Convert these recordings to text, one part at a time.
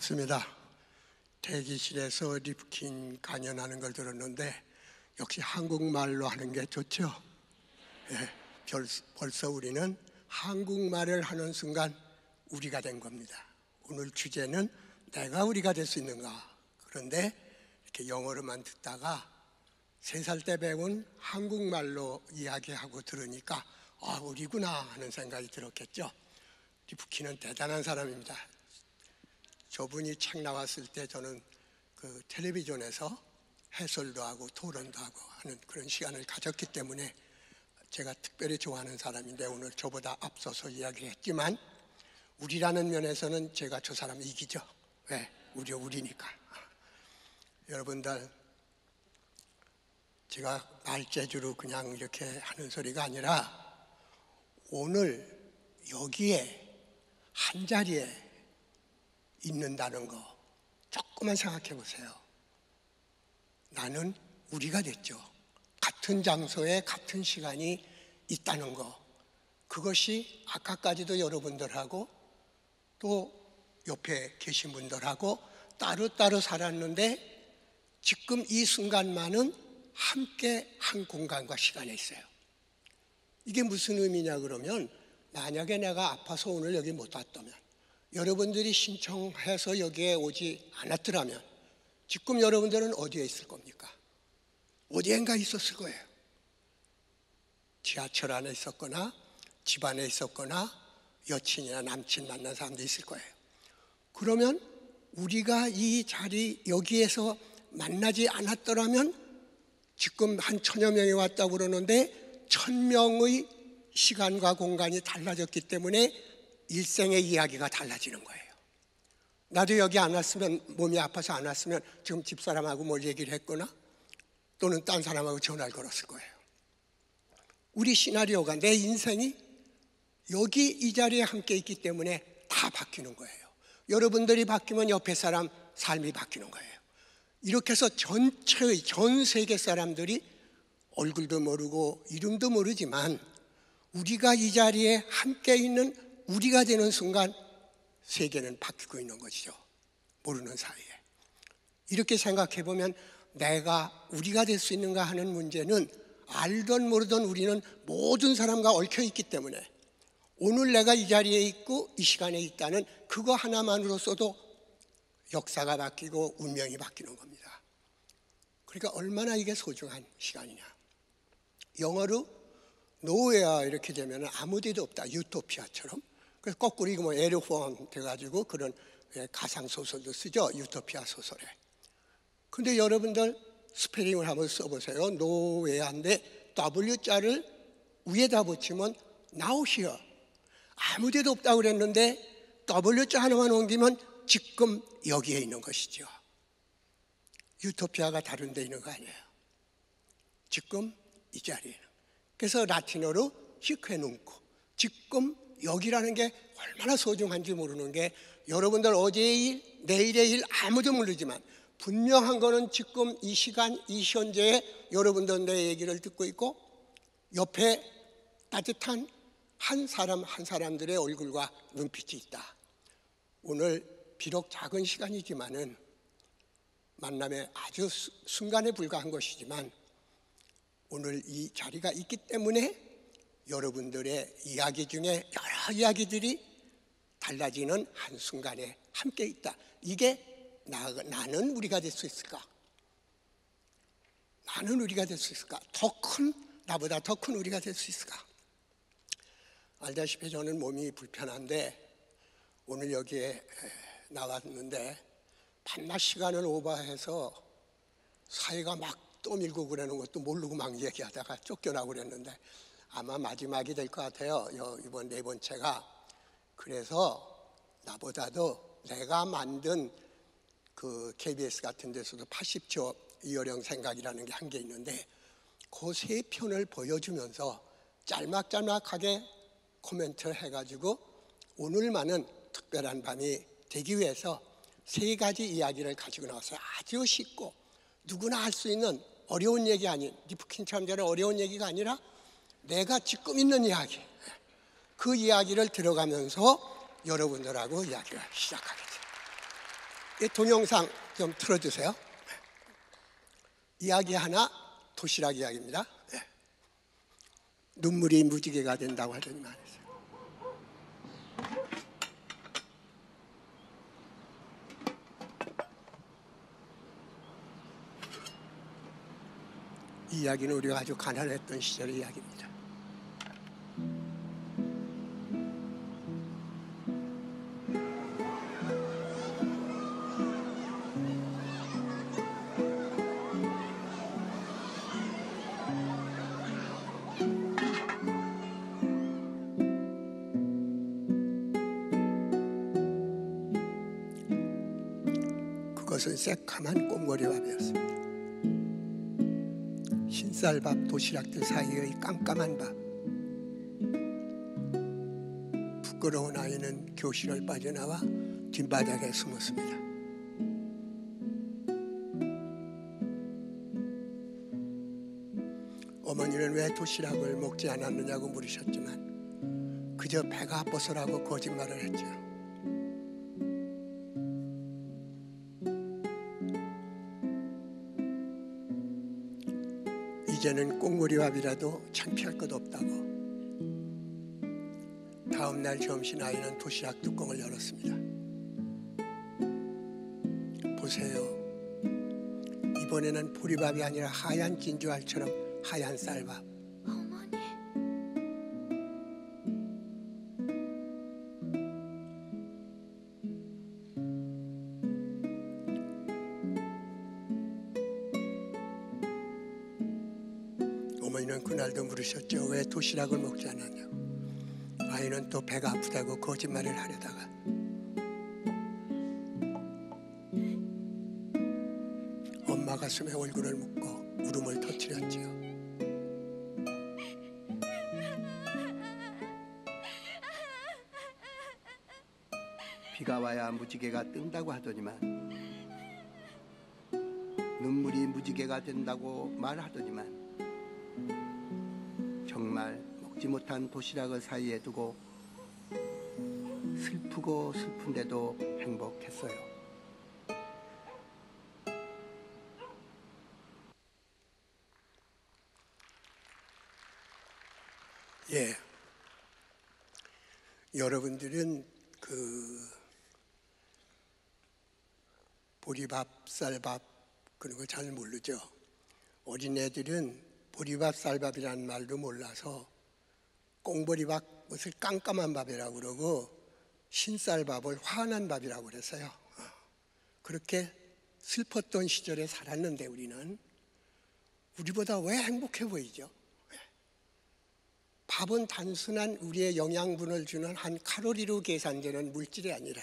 반갑습니다. 대기실에서 리프킨 강연하는 걸 들었는데 역시 한국말로 하는 게 좋죠. 벌써 우리는 한국말을 하는 순간 우리가 된 겁니다. 오늘 주제는 내가 우리가 될 수 있는가. 그런데 이렇게 영어로만 듣다가 3살 때 배운 한국말로 이야기하고 들으니까 우리구나 하는 생각이 들었겠죠. 리프킨은 대단한 사람입니다. 저분이 책 나왔을 때 저는 그 텔레비전에서 해설도 하고 토론도 하고 하는 그런 시간을 가졌기 때문에 제가 특별히 좋아하는 사람인데 오늘 저보다 앞서서 이야기를 했지만 우리라는 면에서는 제가 저 사람 이기죠. 왜? 우리니까. 여러분들, 제가 말재주로 그냥 이렇게 하는 소리가 아니라 오늘 여기에 한 자리에 있는다는 거 조금만 생각해 보세요. 나는 우리가 됐죠. 같은 장소에 같은 시간이 있다는 거, 그것이 아까까지도 여러분들하고 또 옆에 계신 분들하고 따로따로 살았는데 지금 이 순간만은 함께 한 공간과 시간에 있어요. 이게 무슨 의미냐 그러면, 만약에 내가 아파서 오늘 여기 못 왔다면, 여러분들이 신청해서 여기에 오지 않았더라면 지금 여러분들은 어디에 있을 겁니까? 어디엔가 있었을 거예요. 지하철 안에 있었거나 집 안에 있었거나 여친이나 남친 만난 사람도 있을 거예요. 그러면 우리가 이 자리 여기에서 만나지 않았더라면 지금 한 1000여 명이 왔다고 그러는데 1000명의 시간과 공간이 달라졌기 때문에 일생의 이야기가 달라지는 거예요. 나도 여기 안 왔으면, 몸이 아파서 안 왔으면 지금 집사람하고 뭘 얘기를 했거나 또는 딴 사람하고 전화를 걸었을 거예요. 우리 시나리오가, 내 인생이 여기 이 자리에 함께 있기 때문에 다 바뀌는 거예요. 여러분들이 바뀌면 옆에 사람 삶이 바뀌는 거예요. 이렇게 해서 전체의 전 세계 사람들이 얼굴도 모르고 이름도 모르지만 우리가 이 자리에 함께 있는 우리가 되는 순간 세계는 바뀌고 있는 것이죠. 모르는 사이에. 이렇게 생각해 보면 내가 우리가 될 수 있는가 하는 문제는 알던 모르던 우리는 모든 사람과 얽혀 있기 때문에 오늘 내가 이 자리에 있고 이 시간에 있다는 그거 하나만으로서도 역사가 바뀌고 운명이 바뀌는 겁니다. 그러니까 얼마나 이게 소중한 시간이냐. 영어로 nowhere 이렇게 되면 아무 데도 없다, 유토피아처럼. 그래서 거꾸로 이거 뭐 에르폰 돼가지고 그런 가상 소설도 쓰죠, 유토피아 소설에. 근데 여러분들 스페링을 한번 써보세요. nowhere인데 W자를 위에다 붙이면 now here, 아무 데도 없다고 그랬는데 W자 하나만 옮기면 지금 여기에 있는 것이죠. 유토피아가 다른 데 있는 거 아니에요. 지금 이 자리에. 그래서 라틴어로 히케눈코, 지금 여기라는 게 얼마나 소중한지 모르는 게, 여러분들 어제의 일, 내일의 일 아무도 모르지만 분명한 거는 지금 이 시간, 이 현재에 여러분들 내 얘기를 듣고 있고 옆에 따뜻한 한 사람 한 사람들의 얼굴과 눈빛이 있다. 오늘 비록 작은 시간이지만은 만남의 아주 순간에 불과한 것이지만 오늘 이 자리가 있기 때문에 여러분들의 이야기 중에 여러 이야기들이 달라지는 한순간에 함께 있다. 이게 나는 우리가 될 수 있을까? 나는 우리가 될 수 있을까? 나보다 더 큰 우리가 될 수 있을까? 알다시피 저는 몸이 불편한데 오늘 여기에 나왔는데 밤낮 시간을 오버해서 사회가 막 떠밀고 그러는 것도 모르고 막 얘기하다가 쫓겨나고 그랬는데 아마 마지막이 될 것 같아요. 이번 4번째가. 그래서 나보다도 내가 만든 그 KBS 같은 데서도 80초 이어령 생각이라는 게 한 게 있는데 그 3편을 보여주면서 짤막짤막하게 코멘트를 해가지고 오늘만은 특별한 밤이 되기 위해서 3가지 이야기를 가지고 나왔어요. 아주 쉽고 누구나 할 수 있는 어려운 얘기 아닌, 리프킨처럼 저런 어려운 얘기가 아니라 내가 지금 있는 이야기, 그 이야기를 들어가면서 여러분들하고 이야기를 시작하겠습니다. 이 동영상 좀 틀어주세요. 이야기 하나, 도시락 이야기입니다. 눈물이 무지개가 된다고 하더니 말했어요. 이 이야기는 우리가 아주 가난했던 시절의 이야기입니다. 그것은 새카만 꽁보리밥이었습니다. 흰쌀밥 도시락들 사이의 깜깜한 밥. 부끄러운 아이는 교실을 빠져나와 뒷바닥에 숨었습니다. 어머니는 왜 도시락을 먹지 않았느냐고 물으셨지만 그저 배가 아파서라고 거짓말을 했죠. 이제는 꽁보리밥이라도 창피할 것 없다고. 다음 날 점심 아이는 도시락 뚜껑을 열었습니다. 보세요. 이번에는 보리밥이 아니라 하얀 진주알처럼 하얀 쌀밥. 어머니. 어머니는 그날도 물으셨죠. 왜 도시락을 먹지 않았냐고. 아이는 또 배가 아프다고 거짓말을 하려다가 엄마 가슴에 얼굴을 묻고 울음을 터뜨렸지요. 비가 와야 무지개가 뜬다고 하더니만 눈물이 무지개가 된다고 말하더니만 정말 먹지 못한 도시락을 사이에 두고 슬프고 슬픈데도 행복했어요. 예, 여러분들은 보리밥, 쌀밥 그런 거 잘 모르죠. 어린애들은 보리밥, 쌀밥이라는 말도 몰라서 꽁보리밥, 그것을 깜깜한 밥이라고 그러고 흰쌀밥을 환한 밥이라고 그랬어요. 그렇게 슬펐던 시절에 살았는데 우리보다 왜 행복해 보이죠? 밥은 단순한 우리의 영양분을 주는 한 칼로리로 계산되는 물질이 아니라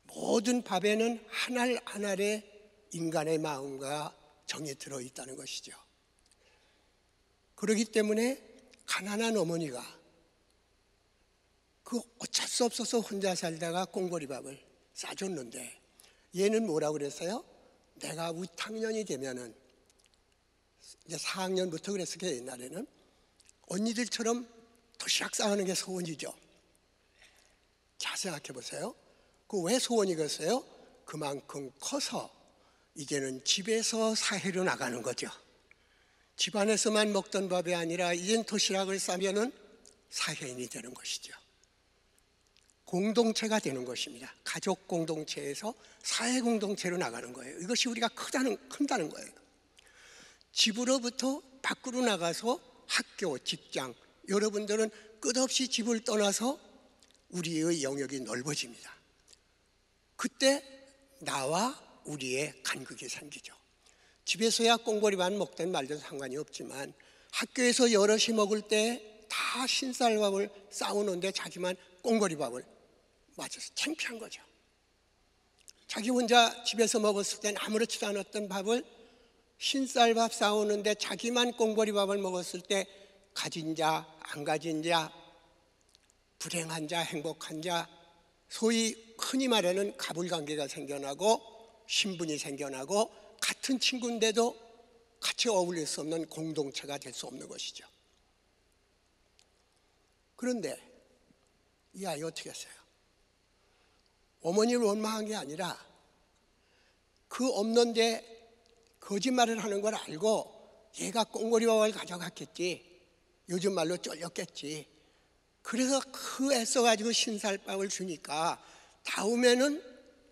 모든 밥에는 한 알 한 알의 인간의 마음과 정이 들어있다는 것이죠. 그렇기 때문에 가난한 어머니가 그 어쩔 수 없어서 혼자 살다가 꽁보리밥을 싸줬는데 얘는 뭐라고 그랬어요? 내가 우탕년이 되면은 이제 4학년부터 그랬어요. 옛날에는 언니들처럼 도시락 싸우는 게 소원이죠. 잘 생각해 보세요. 그 왜 소원이겠어요? 그만큼 커서 이제는 집에서 사회로 나가는 거죠. 집안에서만 먹던 밥이 아니라 이젠 도시락을 싸면은 사회인이 되는 것이죠. 공동체가 되는 것입니다. 가족 공동체에서 사회 공동체로 나가는 거예요. 이것이 우리가 큰다는 거예요. 집으로부터 밖으로 나가서 학교, 직장, 여러분들은 끝없이 집을 떠나서 우리의 영역이 넓어집니다. 그때 나와 우리의 간극이 생기죠. 집에서야 꽁보리밥 먹든 말든 상관이 없지만 학교에서 여럿이 먹을 때 다 흰쌀밥을 싸우는데 자기만 꽁보리밥을 맞아서 창피한 거죠. 자기 혼자 집에서 먹었을 땐 아무렇지도 않았던 밥을 흰쌀밥 싸우는데 자기만 꽁보리밥을 먹었을 때 가진 자, 안 가진 자, 불행한 자, 행복한 자, 소위 흔히 말하는 가불관계가 생겨나고 신분이 생겨나고 같은 친구인데도 같이 어울릴 수 없는 공동체가 될 수 없는 것이죠. 그런데 이 아이 어떻게 했어요? 어머니를 원망한 게 아니라 그 없는데 거짓말을 하는 걸 알고 얘가 꽁고리밥을 가져갔겠지. 요즘 말로 쫄렸겠지. 그래서 그 애써가지고 신살밥을 주니까 다음에는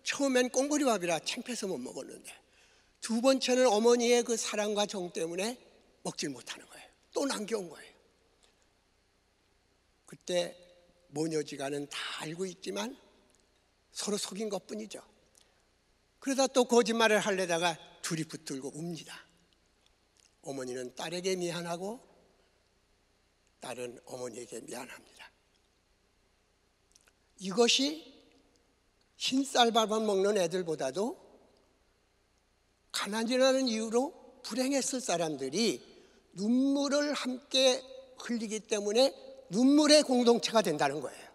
처음엔 꽁고리밥이라 창피해서 못 먹었는데 두 번째는 어머니의 그 사랑과 정 때문에 먹질 못하는 거예요. 또 남겨온 거예요. 그때 모녀지간은 다 알고 있지만 서로 속인 것뿐이죠. 그러다 또 거짓말을 하려다가 둘이 붙들고 웁니다. 어머니는 딸에게 미안하고 딸은 어머니에게 미안합니다. 이것이 흰쌀밥만 먹는 애들보다도 가난이라는 이유로 불행했을 사람들이 눈물을 함께 흘리기 때문에 눈물의 공동체가 된다는 거예요.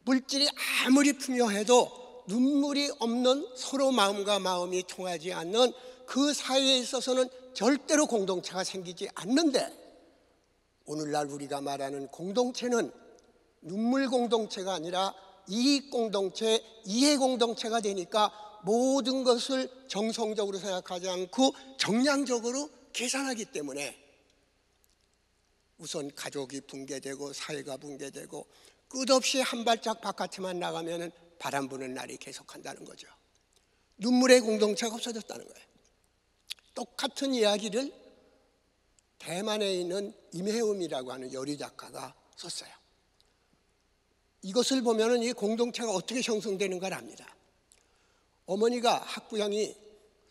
물질이 아무리 풍요해도 눈물이 없는 서로 마음과 마음이 통하지 않는 그 사이에 있어서는 절대로 공동체가 생기지 않는데, 오늘날 우리가 말하는 공동체는 눈물 공동체가 아니라 이익 공동체, 이해 공동체가 되니까 모든 것을 정성적으로 생각하지 않고 정량적으로 계산하기 때문에 우선 가족이 붕괴되고 사회가 붕괴되고 끝없이 한 발짝 바깥에만 나가면 바람 부는 날이 계속한다는 거죠. 눈물의 공동체가 없어졌다는 거예요. 똑같은 이야기를 대만에 있는 임혜음이라고 하는 여류 작가가 썼어요. 이것을 보면 이 공동체가 어떻게 형성되는 걸 압니다. 어머니가 학부형이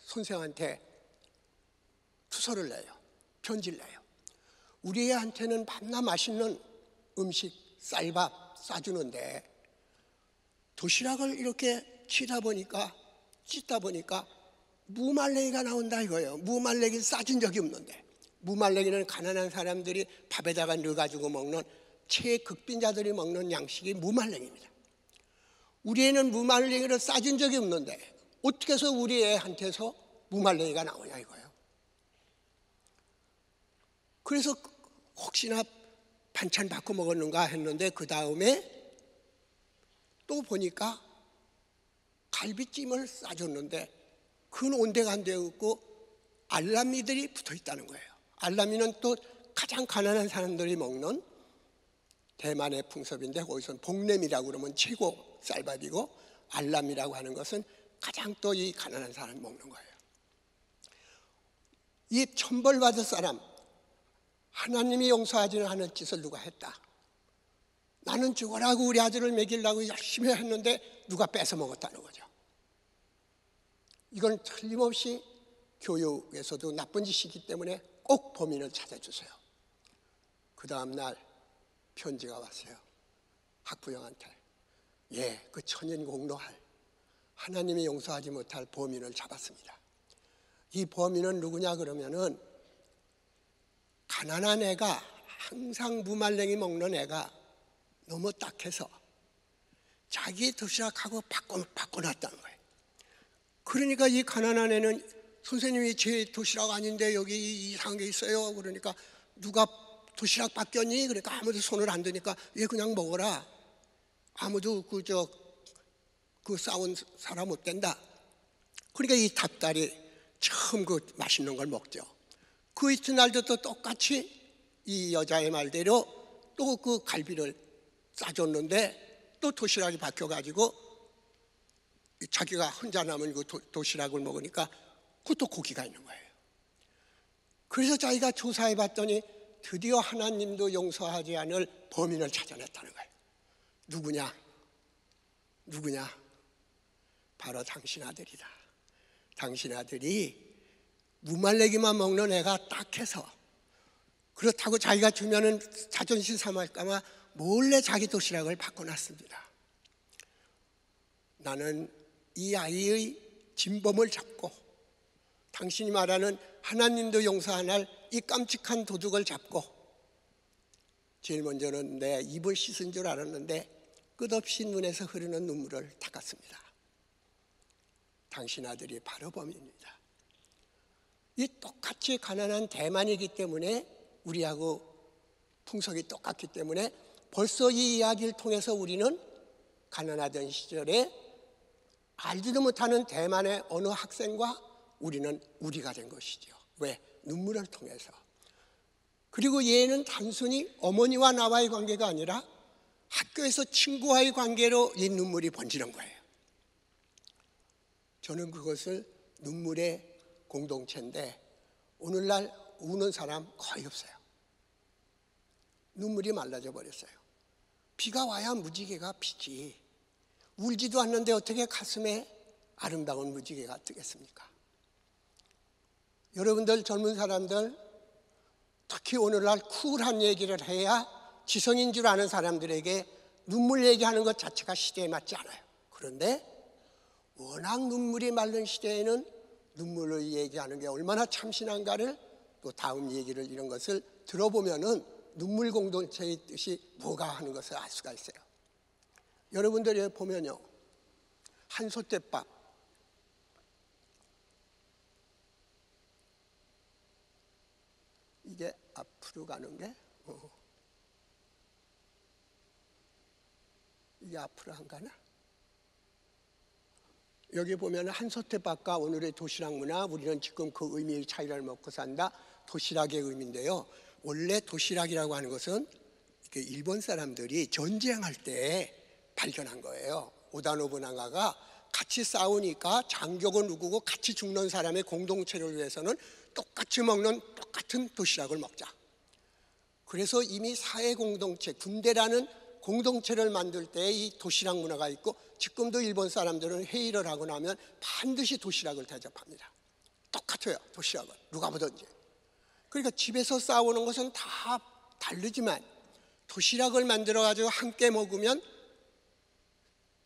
선생한테 투서를 내요. 편지를 내요. 우리 애한테는 밤낮 맛있는 음식, 쌀밥 싸주는데 도시락을 이렇게 찢다 보니까 무말랭이가 나온다 이거예요. 무말랭이 싸준 적이 없는데, 무말랭이는 가난한 사람들이 밥에다가 넣어가지고 먹는 최극빈자들이 먹는 양식이 무말랭이입니다. 우리 애는 무말랭이를 싸준 적이 없는데 어떻게 해서 우리 애한테서 무말랭이가 나오냐 이거예요. 그래서 혹시나 반찬 바꿔 먹었는가 했는데 그 다음에 또 보니까 갈비찜을 싸줬는데 그건 온데간데 없고 알라미들이 붙어 있다는 거예요. 알라미는 또 가장 가난한 사람들이 먹는 대만의 풍습인데, 거기서는 복냄이라고 그러면 최고 쌀밥이고 알람이라고 하는 것은 가장 또 이 가난한 사람이 먹는 거예요. 이 천벌받을 사람, 하나님이 용서하지는 않은 짓을 누가 했다. 나는 죽어라고 우리 아들을 먹이려고 열심히 했는데 누가 뺏어 먹었다는 거죠. 이건 틀림없이 교육에서도 나쁜 짓이기 때문에 꼭 범인을 찾아주세요. 그 다음 날 편지가 왔어요. 학부형한테. 그 천인 공로할, 하나님이 용서하지 못할 범인을 잡았습니다. 이 범인은 누구냐 그러면은 가난한 애가, 항상 무말랭이 먹는 애가 너무 딱해서 자기 도시락하고 바꿔놨다는 거예요. 그러니까 이 가난한 애는 선생님이 제 도시락 아닌데 여기 이상한 게 있어요. 그러니까 누가 도시락 바뀌었니? 그러니까 아무도 손을 안 드니까 얘 그냥 먹어라. 아무도 그 싸운 사람 못 된다. 그러니까 이 닭다리 처음 그 맛있는 걸 먹죠. 그 이튿날도 또 똑같이 이 여자의 말대로 또 그 갈비를 싸줬는데 또 도시락이 바뀌어가지고 자기가 혼자 남은 그 도시락을 먹으니까 그것도 고기가 있는 거예요. 그래서 자기가 조사해 봤더니 드디어 하나님도 용서하지 않을 범인을 찾아냈다는 거예요. 누구냐? 바로 당신 아들이다. 당신 아들이 무말랭이만 먹는 애가 딱해서 그렇다고 자기가 주면은 자존심 상할까봐 몰래 자기 도시락을 바꿔놨습니다. 나는 이 아이의 진범을 잡고 당신이 말하는 하나님도 용서 안 할 이 깜찍한 도둑을 잡고, 제일 먼저는 내 입을 씻은 줄 알았는데 끝없이 눈에서 흐르는 눈물을 닦았습니다. 당신 아들이 바로 범인입니다. 이 똑같이 가난한 대만이기 때문에 우리하고 풍속이 똑같기 때문에 벌써 이 이야기를 통해서 우리는 가난하던 시절에 알지도 못하는 대만의 어느 학생과 우리는 우리가 된 것이죠. 왜? 눈물을 통해서. 그리고 얘는 단순히 어머니와 나와의 관계가 아니라 학교에서 친구와의 관계로 이 눈물이 번지는 거예요. 저는 그것을 눈물의 공동체인데 오늘날 우는 사람 거의 없어요. 눈물이 말라져 버렸어요. 비가 와야 무지개가 피지. 울지도 않는데 어떻게 가슴에 아름다운 무지개가 뜨겠습니까? 여러분들 젊은 사람들, 특히 오늘날 쿨한 얘기를 해야 지성인 줄 아는 사람들에게 눈물 얘기하는 것 자체가 시대에 맞지 않아요. 그런데 워낙 눈물이 마른 시대에는 눈물을 얘기하는 게 얼마나 참신한가를 또 다음 얘기를 이런 것을 들어보면은 눈물 공동체의 뜻이 뭐가 하는 것을 알 수가 있어요. 여러분들이 보면요, 한솥대밥, 이게 앞으로 가는 게 이게 앞으로 안 가나? 여기 보면 한솥대밥과 오늘의 도시락 문화, 우리는 지금 그 의미의 차이를 먹고 산다. 도시락의 의미인데요. 원래 도시락이라고 하는 것은 일본 사람들이 전쟁할 때 발견한 거예요. 오다 노부나가가 같이 싸우니까 장격은 누구고 같이 죽는 사람의 공동체를 위해서는 똑같이 먹는 똑같은 도시락을 먹자. 그래서 이미 사회 공동체, 군대라는 공동체를 만들 때 이 도시락 문화가 있고, 지금도 일본 사람들은 회의를 하고 나면 반드시 도시락을 대접합니다. 똑같아요, 도시락은. 누가 보든지. 그러니까 집에서 싸우는 것은 다 다르지만 도시락을 만들어 가지고 함께 먹으면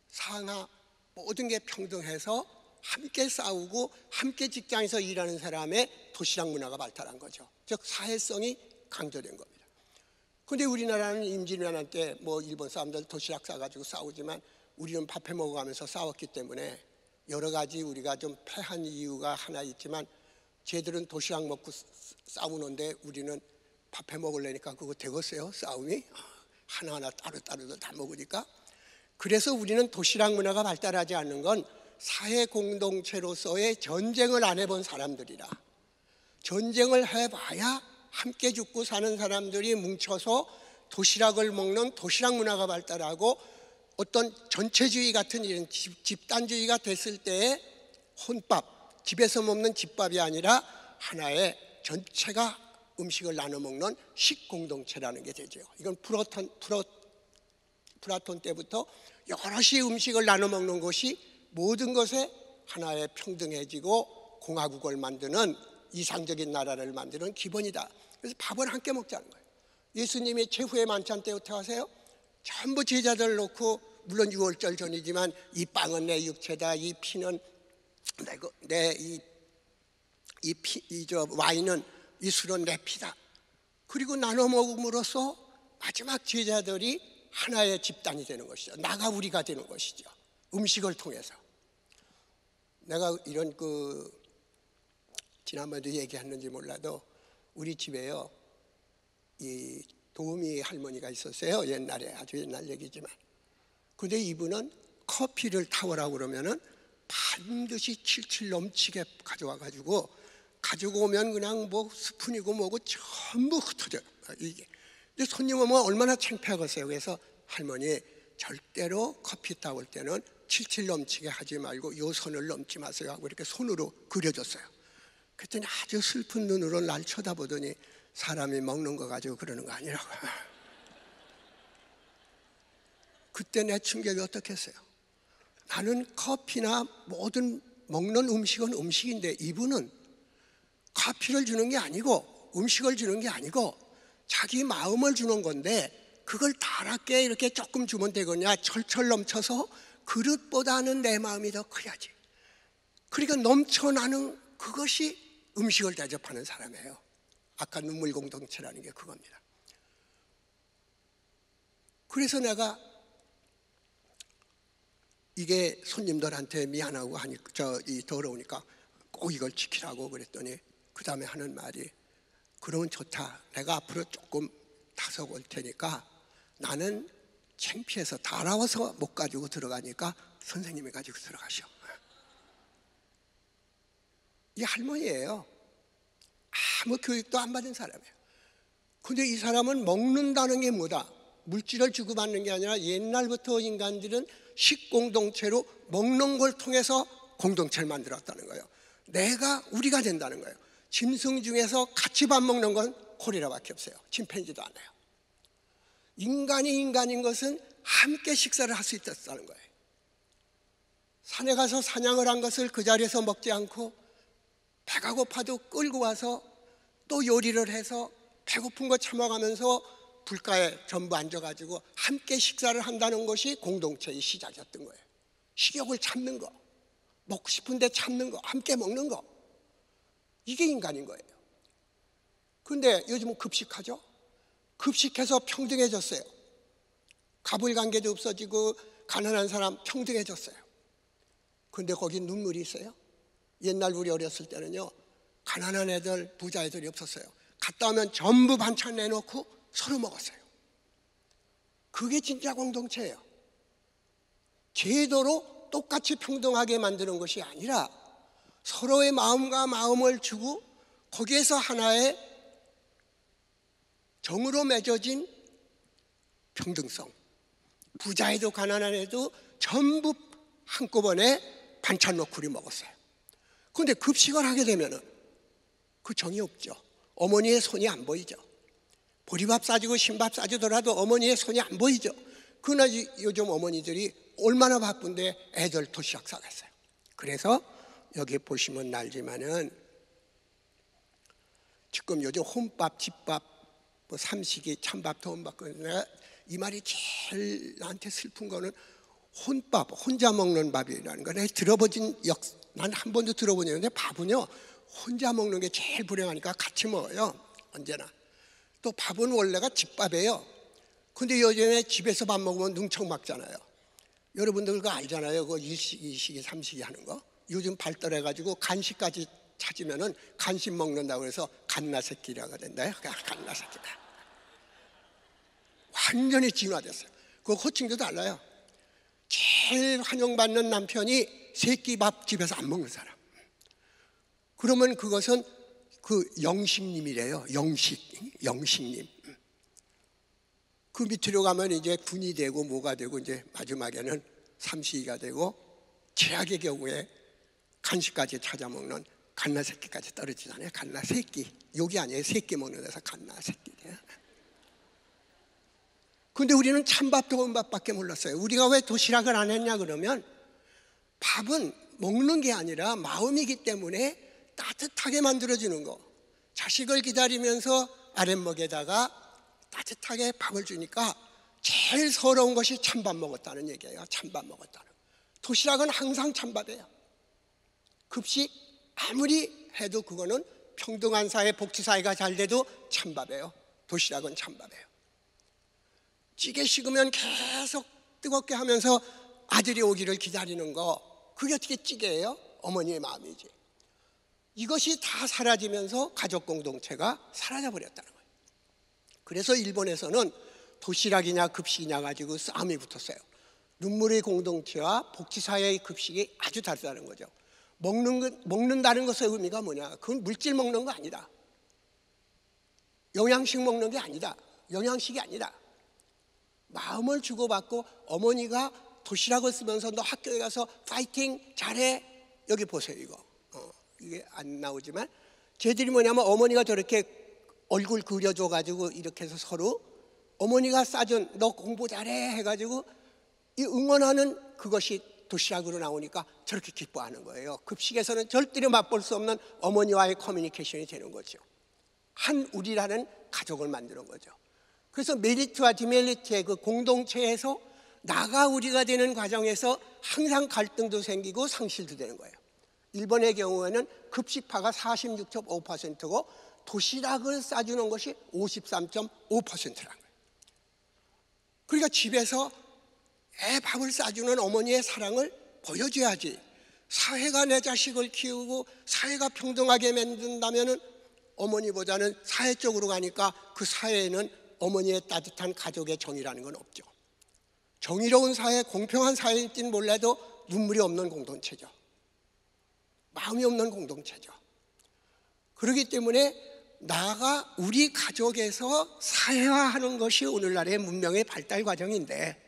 상하 모든 게 평등해서 함께 싸우고 함께 직장에서 일하는 사람의 도시락 문화가 발달한 거죠. 즉 사회성이 강조된 겁니다. 그런데 우리나라는 임진왜란 때 뭐 일본 사람들 도시락 싸가지고 싸우지만 우리는 밥해 먹어가면서 싸웠기 때문에 여러 가지 우리가 좀 패한 이유가 하나 있지만, 쟤들은 도시락 먹고 싸우는데 우리는 밥해 먹으려니까 그거 되겠어요? 싸움이? 하나하나 따로따로 다 먹으니까. 그래서 우리는 도시락 문화가 발달하지 않는 건 사회 공동체로서의 전쟁을 안 해본 사람들이라. 전쟁을 해봐야 함께 죽고 사는 사람들이 뭉쳐서 도시락을 먹는 도시락 문화가 발달하고, 어떤 전체주의 같은 이런 집단주의가 됐을 때에 혼밥, 집에서 먹는 집밥이 아니라 하나의 전체가 음식을 나눠 먹는 식공동체라는 게 되죠. 이건 플라톤 때부터 여럿이 음식을 나눠 먹는 것이 모든 것에 하나의 평등해지고 공화국을 만드는, 이상적인 나라를 만드는 기본이다. 그래서 밥을 함께 먹자는 거예요. 예수님이 최후의 만찬 때 어떻게 하세요? 전부 제자들 놓고, 물론 6월절 전이지만 이 빵은 내 육체다, 이 피는 와인은, 이 술은 내 피다. 그리고 나눠 먹음으로써 마지막 제자들이 하나의 집단이 되는 것이죠. 나가 우리가 되는 것이죠. 음식을 통해서. 내가 이런 지난번에도 얘기했는지 몰라도 우리 집에요, 이 도우미 할머니가 있었어요. 옛날에, 아주 옛날 얘기지만. 근데 이분은 커피를 타오라고 그러면은 반드시 칠칠 넘치게 가져와 가지고, 가지고 오면 그냥 뭐 스푼이고 뭐고 전부 흩어져요. 이게. 근데 손님 오면 얼마나 창피하겠어요. 그래서 할머니, 절대로 커피 타올 때는 칠칠 넘치게 하지 말고 요 선을 넘지 마세요 하고 이렇게 손으로 그려줬어요. 그랬더니 아주 슬픈 눈으로 날 쳐다보더니 사람이 먹는 거 가지고 그러는 거 아니라고. 그때 내 충격이 어떻겠어요? 나는 커피나 모든 먹는 음식은 음식인데, 이분은 커피를 주는 게 아니고 음식을 주는 게 아니고 자기 마음을 주는 건데, 그걸 다랗게 이렇게 조금 주면 되겠냐? 철철 넘쳐서 그릇보다는 내 마음이 더 커야지. 그러니까 넘쳐나는 그것이 음식을 대접하는 사람이에요. 아까 눈물 공동체라는 게 그겁니다. 그래서 내가 이게 손님들한테 미안하고 더러우니까 꼭 이걸 지키라고 그랬더니 그 다음에 하는 말이, 그러면 좋다. 내가 앞으로 조금 타서 올 테니까 나는 창피해서 더러워서 못 가지고 들어가니까 선생님이 가지고 들어가셔. 이 할머니예요. 아무 교육도 안 받은 사람이에요. 근데 이 사람은 먹는다는 게 뭐다? 물질을 주고받는 게 아니라 옛날부터 인간들은 식공동체로 먹는 걸 통해서 공동체를 만들었다는 거예요. 우리가 된다는 거예요. 짐승 중에서 같이 밥 먹는 건 고리라밖에 없어요. 침팬지도 안 해요. 인간이 인간인 것은 함께 식사를 할 수 있었다는 거예요. 산에 가서 사냥을 한 것을 그 자리에서 먹지 않고 배가 고파도 끌고 와서 또 요리를 해서 배고픈 거 참아가면서 불가에 전부 앉아가지고 함께 식사를 한다는 것이 공동체의 시작이었던 거예요. 식욕을 참는 거, 먹고 싶은데 참는 거, 함께 먹는 거, 이게 인간인 거예요. 그런데 요즘은 급식하죠. 급식해서 평등해졌어요. 가불관계도 없어지고 가난한 사람 평등해졌어요. 그런데 거기 눈물이 있어요. 옛날 우리 어렸을 때는요, 가난한 애들, 부자 애들이 없었어요. 갔다 오면 전부 반찬 내놓고 서로 먹었어요. 그게 진짜 공동체예요. 제도로 똑같이 평등하게 만드는 것이 아니라 서로의 마음과 마음을 주고 거기에서 하나의 정으로 맺어진 평등성. 부자애도 가난한 애도 전부 한꺼번에 반찬 놓고 우리 먹었어요. 그런데 급식을 하게 되면은 그 정이 없죠. 어머니의 손이 안 보이죠. 보리밥 싸주고 신밥 싸주더라도 어머니의 손이 안 보이죠. 그러나 요즘 어머니들이 얼마나 바쁜데 애들 도시락 싸겠어요. 그래서 여기 보시면 알지만은 지금 요즘 혼밥, 집밥, 뭐 삼식이, 찬밥, 더운밥, 내가 이 말이 제일 나한테 슬픈 거는 혼밥, 혼자 먹는 밥이라는 거. 내가 난 한 번도 들어본 적이 없는데 밥은요, 혼자 먹는 게 제일 불행하니까 같이 먹어요. 언제나. 또 밥은 원래가 집밥이에요. 근데 요즘에 집에서 밥 먹으면 능청 막잖아요. 여러분들 그거 알잖아요. 그 일식, 이식이, 삼식이 하는 거. 요즘 발달해가지고 간식까지 찾으면은 간식 먹는다고 해서 갓나새끼라고 된다요. 갓나새끼다. 완전히 진화됐어요. 그 호칭도 달라요. 제일 환영받는 남편이 새끼 밥 집에서 안 먹는 사람. 그러면 그것은 그 영식님이래요. 영식님. 그 밑으로 가면 이제 군이 되고 뭐가 되고 이제 마지막에는 삼식이가 되고 최악의 경우에 간식까지 찾아 먹는 갓나새끼까지 떨어지잖아요. 갓나새끼. 욕이 아니에요. 새끼 먹는 데서 갓나새끼래요. 근데 우리는 찬밥, 더운밥밖에 몰랐어요. 우리가 왜 도시락을 안 했냐 그러면 밥은 먹는 게 아니라 마음이기 때문에 따뜻하게 만들어주는 거. 자식을 기다리면서 아랫목에다가 따뜻하게 밥을 주니까 제일 서러운 것이 찬밥 먹었다는 얘기예요. 찬밥 먹었다는. 도시락은 항상 찬밥이에요. 급식 아무리 해도 그거는 평등한 사회, 복지사회가 잘 돼도 찬밥이에요. 도시락은 찬밥이에요. 찌개 식으면 계속 뜨겁게 하면서 아들이 오기를 기다리는 거, 그게 어떻게 찌개예요? 어머니의 마음이지. 이것이 다 사라지면서 가족 공동체가 사라져버렸다는 거예요. 그래서 일본에서는 도시락이냐 급식이냐 가지고 싸움이 붙었어요. 눈물의 공동체와 복지사회의 급식이 아주 다르다는 거죠. 먹는다는 것의 의미가 뭐냐? 그건 물질 먹는 거 아니다. 영양식 먹는 게 아니다. 영양식이 아니다. 마음을 주고받고 어머니가 도시락을 쓰면서 너 학교에 가서 파이팅 잘해. 여기 보세요. 이게 안 나오지만 쟤들이 뭐냐면 어머니가 저렇게 얼굴 그려줘가지고 이렇게 해서 서로 어머니가 싸준 너 공부 잘해 해가지고 이 응원하는 그것이 도시락으로 나오니까 저렇게 기뻐하는 거예요. 급식에서는 절대로 맛볼 수 없는 어머니와의 커뮤니케이션이 되는 거죠. 한 우리라는 가족을 만드는 거죠. 그래서 메리트와 디메리트의 그 공동체에서 나가 우리가 되는 과정에서 항상 갈등도 생기고 상실도 되는 거예요. 일본의 경우에는 급식파가 46.5%고 도시락을 싸주는 것이 53.5%라는 거예요. 그러니까 집에서 애 밥을 싸주는 어머니의 사랑을 보여줘야지. 사회가 내 자식을 키우고 사회가 평등하게 만든다면 어머니보다는 사회 쪽으로 가니까 그 사회에는 어머니의 따뜻한 가족의 정이라는 건 없죠. 정의로운 사회, 공평한 사회일지는 몰라도 눈물이 없는 공동체죠. 마음이 없는 공동체죠. 그렇기 때문에 나가 우리 가족에서 사회화하는 것이 오늘날의 문명의 발달 과정인데,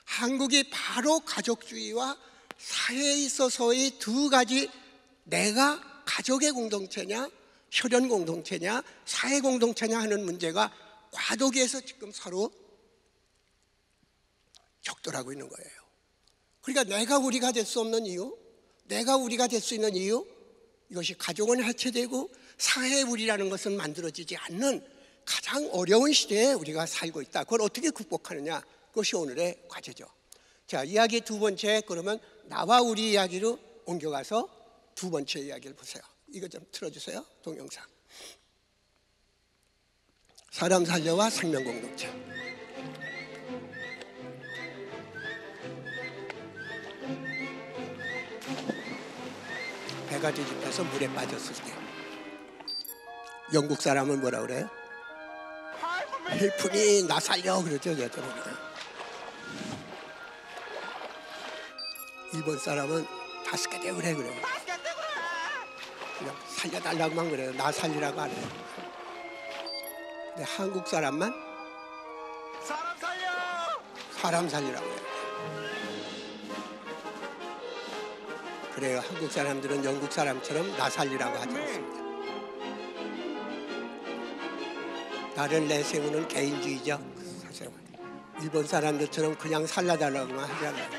한국이 바로 가족주의와 사회에 있어서의 두 가지, 내가 가족의 공동체냐 혈연 공동체냐 사회 공동체냐 하는 문제가 과도기에서 지금 서로 격돌하고 있는 거예요. 그러니까 내가 우리가 될 수 없는 이유, 내가 우리가 될 수 있는 이유, 이것이 가족은 해체되고 사회 우리라는 것은 만들어지지 않는 가장 어려운 시대에 우리가 살고 있다. 그걸 어떻게 극복하느냐, 그것이 오늘의 과제죠. 자, 이야기 두 번째, 그러면 나와 우리 이야기로 옮겨가서 두 번째 이야기를 보세요. 이거 좀 틀어주세요. 동영상. 사람 살려와 생명 공동체. 배가 뒤집혀서 물에 빠졌을 때 영국 사람은 뭐라 그래요? 헬프 미, 나 살려 그러죠. 일본 사람은 다스케테 그래 그래요. 그냥 살려달라고만 그래요. 나 살리라고 안 해요. 근데 한국 사람만 사람 살려! 사람 살리라고 해요. 그래요. 한국 사람들은 영국 사람처럼 나 살리라고 하지 않습니다. 나를 내세우는 개인주의적 사세요. 일본 사람들처럼 그냥 살려달라고만 하지 않아요.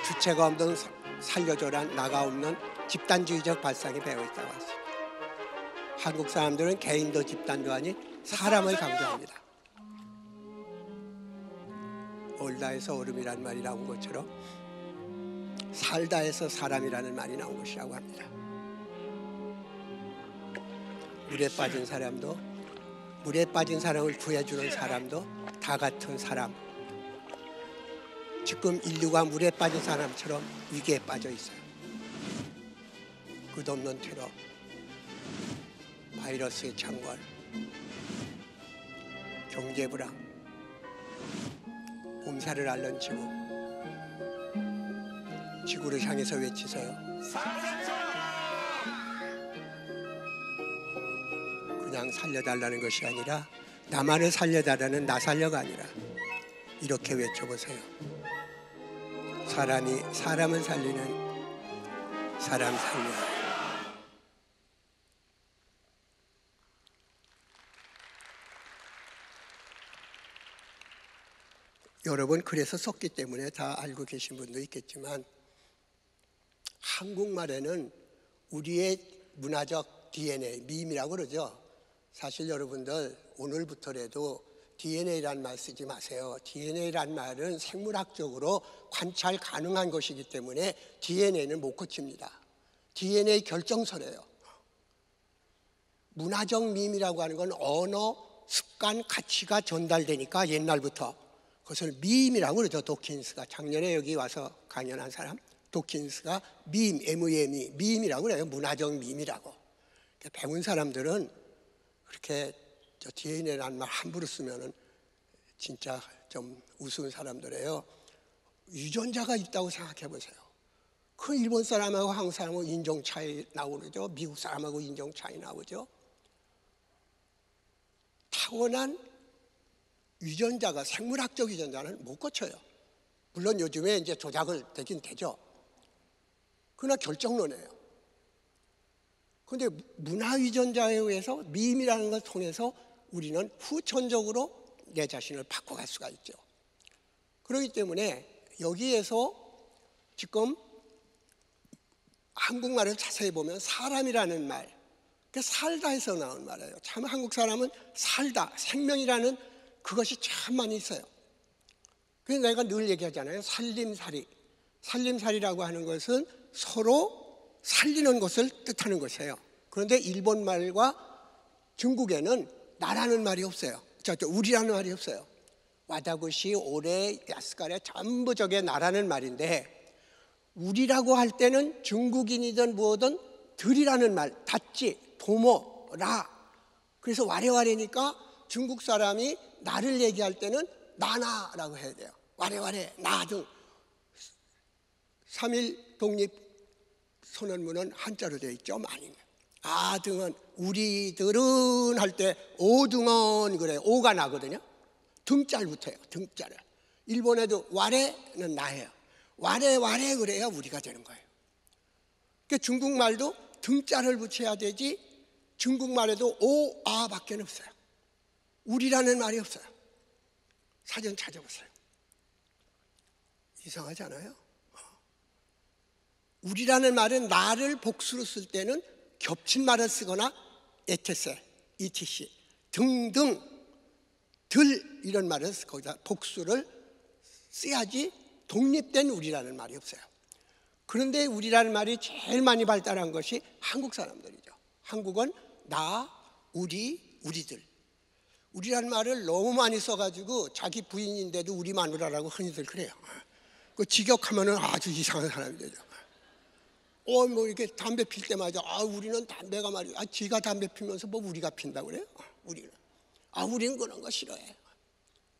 주체가 없는 살려줘란 나가 없는 집단주의적 발상이 배어있다고 했습니다. 한국 사람들은 개인도 집단도 아닌 사람을 강조합니다. 얼다에서 얼음이라는 말이 나온 것처럼 살다에서 사람이라는 말이 나온 것이라고 합니다. 물에 빠진 사람도, 물에 빠진 사람을 구해주는 사람도 다 같은 사람. 지금 인류가 물에 빠진 사람처럼 위기에 빠져 있어요. 끝없는 테러, 바이러스의 창궐, 경제 불황, 몸살을 앓는 지구를 향해서 외치세요. 그냥 살려달라는 것이 아니라, 나만을 살려달라는 나 살려가 아니라 이렇게 외쳐보세요. 사람이 사람을 살리는 사람 살려. 여러분, 그래서 썼기 때문에 다 알고 계신 분도 있겠지만, 한국말에는 우리의 문화적 DNA, 밈이라고 그러죠. 사실 여러분들 오늘부터라도 DNA라는 말 쓰지 마세요. DNA라는 말은 생물학적으로 관찰 가능한 것이기 때문에 DNA는 못 고칩니다. DNA 결정서래요. 문화적 밈이라고 하는 건 언어, 습관, 가치가 전달되니까 옛날부터 그것을 밈이라고 그러죠. 도킨스가 작년에 여기 와서 강연한 사람 도킨스가 밈, MEME, 밈이라고 그래요. 문화적 밈이라고. 배운 사람들은 그렇게 DNA라는 말 함부로 쓰면은 진짜 좀 우스운 사람들이에요. 유전자가 있다고 생각해 보세요. 그 일본 사람하고 한국 사람하고 인종 차이 나오죠. 미국 사람하고 인종 차이 나오죠. 타고난 유전자가, 생물학적 유전자는 못 고쳐요. 물론 요즘에 이제 조작을 되긴 되죠. 그러나 결정론이에요. 그런데 문화 유전자에 의해서 밈이라는 걸 통해서 우리는 후천적으로 내 자신을 바꿔갈 수가 있죠. 그렇기 때문에 여기에서 지금 한국말을 자세히 보면 사람이라는 말, 살다에서 나온 말이에요. 참 한국 사람은 살다, 생명이라는 그것이 참 많이 있어요. 그래서 내가 늘 얘기하잖아요. 살림살이. 살림살이라고 하는 것은 서로 살리는 것을 뜻하는 것이에요. 그런데 일본 말과 중국에는 나라는 말이 없어요. 우리라는 말이 없어요. 와다구시, 오레, 야스카레 전부 저게 나라는 말인데, 우리라고 할 때는 중국인이든 뭐든 들이라는 말, 닷지, 도모, 라. 그래서 와레와레니까 중국 사람이 나를 얘기할 때는 나나라고 해야 돼요. 와레와레, 나 등 3.1 독립선언문은 한자로 되어 있죠. 많이. 아등은 우리들은 할 때 오등은 그래. 오가 나거든요. 등자를 등자를. 일본에도 와레는 나예요. 와레 그래야 우리가 되는 거예요. 그러니까 중국말도 등자를 붙여야 되지 중국말에도 오아밖에 없어요. 우리라는 말이 없어요. 사전 찾아보세요. 이상하지 않아요? 우리라는 말은 나를 복수로 쓸 때는 겹친 말을 쓰거나 etc, 등등, 들 이런 말을 거기다 복수를 써야지 독립된 우리라는 말이 없어요. 그런데 우리라는 말이 제일 많이 발달한 것이 한국 사람들이죠. 한국은 나, 우리, 우리들. 우리라는 말을 너무 많이 써가지고 자기 부인인데도 우리 마누라라고 흔히들 그래요. 그 직역하면은 아주 이상한 사람이 되죠. 뭐 이렇게 담배 필 때마다 우리는 담배가 말이야. 지가 담배 피면서 뭐 우리가 핀다고 그래요? 우리는 그런 거 싫어해.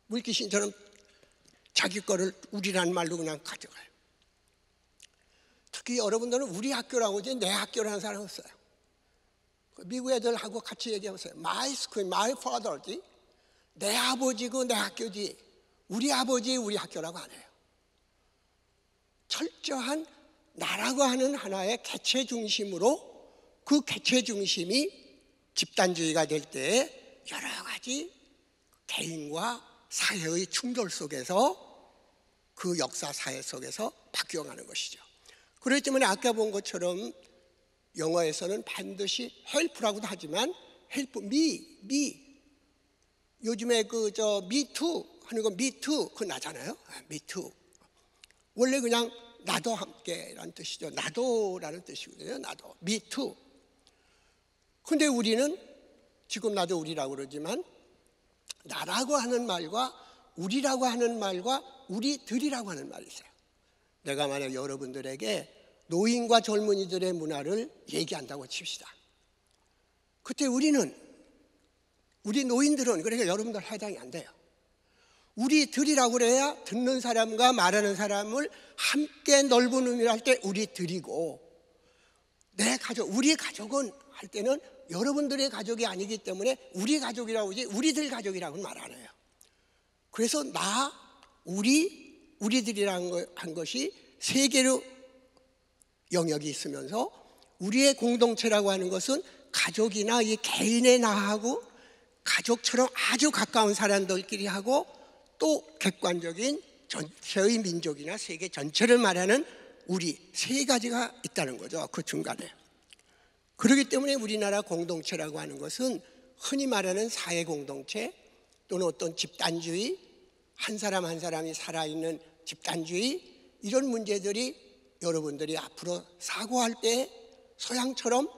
물귀신처럼 자기 거를 우리라는 말로 그냥 가져가요. 특히 여러분들은 우리 학교라고 하지 내 학교라는 사람 없어요. 미국 애들하고 같이 얘기해보세요. My school, my father지. 내 아버지고 내 학교지. 우리 아버지, 우리 학교라고 안 해요. 철저한 나라고 하는 하나의 개체 중심으로 그 개체 중심이 집단주의가 될 때 여러 가지 개인과 사회의 충돌 속에서 그 역사 사회 속에서 바뀌어가는 것이죠. 그렇기 때문에 아까 본 것처럼 영어에서는 반드시 help라고도 하지만 help me 요즘에 me too 하는 거 me too 그거 나잖아요. me too 원래 그냥 나도 함께라는 뜻이죠. 나도라는 뜻이거든요. 나도 me too. 근데 우리는 지금 나도 우리라고 그러지만 나라고 하는 말과 우리라고 하는 말과 우리들이라고 하는 말이 있어요. 내가 만약 여러분들에게 노인과 젊은이들의 문화를 얘기한다고 칩시다. 그때 우리 노인들은 그러니까 여러분들 해당이 안 돼요. 우리들이라고 그래야 듣는 사람과 말하는 사람을 함께 넓은 의미로 할 때 우리들이고 내 가족, 우리 가족은 할 때는 여러분들의 가족이 아니기 때문에 우리 가족이라고 하지 우리들 가족이라고는 말 안 해요. 그래서 우리들이라는 한 것이 세 개로 영역이 있으면서 우리의 공동체라고 하는 것은 가족이나 이 개인의 나하고 가족처럼 아주 가까운 사람들끼리 하고 또 객관적인 전체의 민족이나 세계 전체를 말하는 우리 세 가지가 있다는 거죠. 그 중간에. 그렇기 때문에 우리나라 공동체라고 하는 것은 흔히 말하는 사회 공동체 또는 어떤 집단주의, 한 사람 한 사람이 살아있는 집단주의 이런 문제들이 여러분들이 앞으로 사고할 때 서양처럼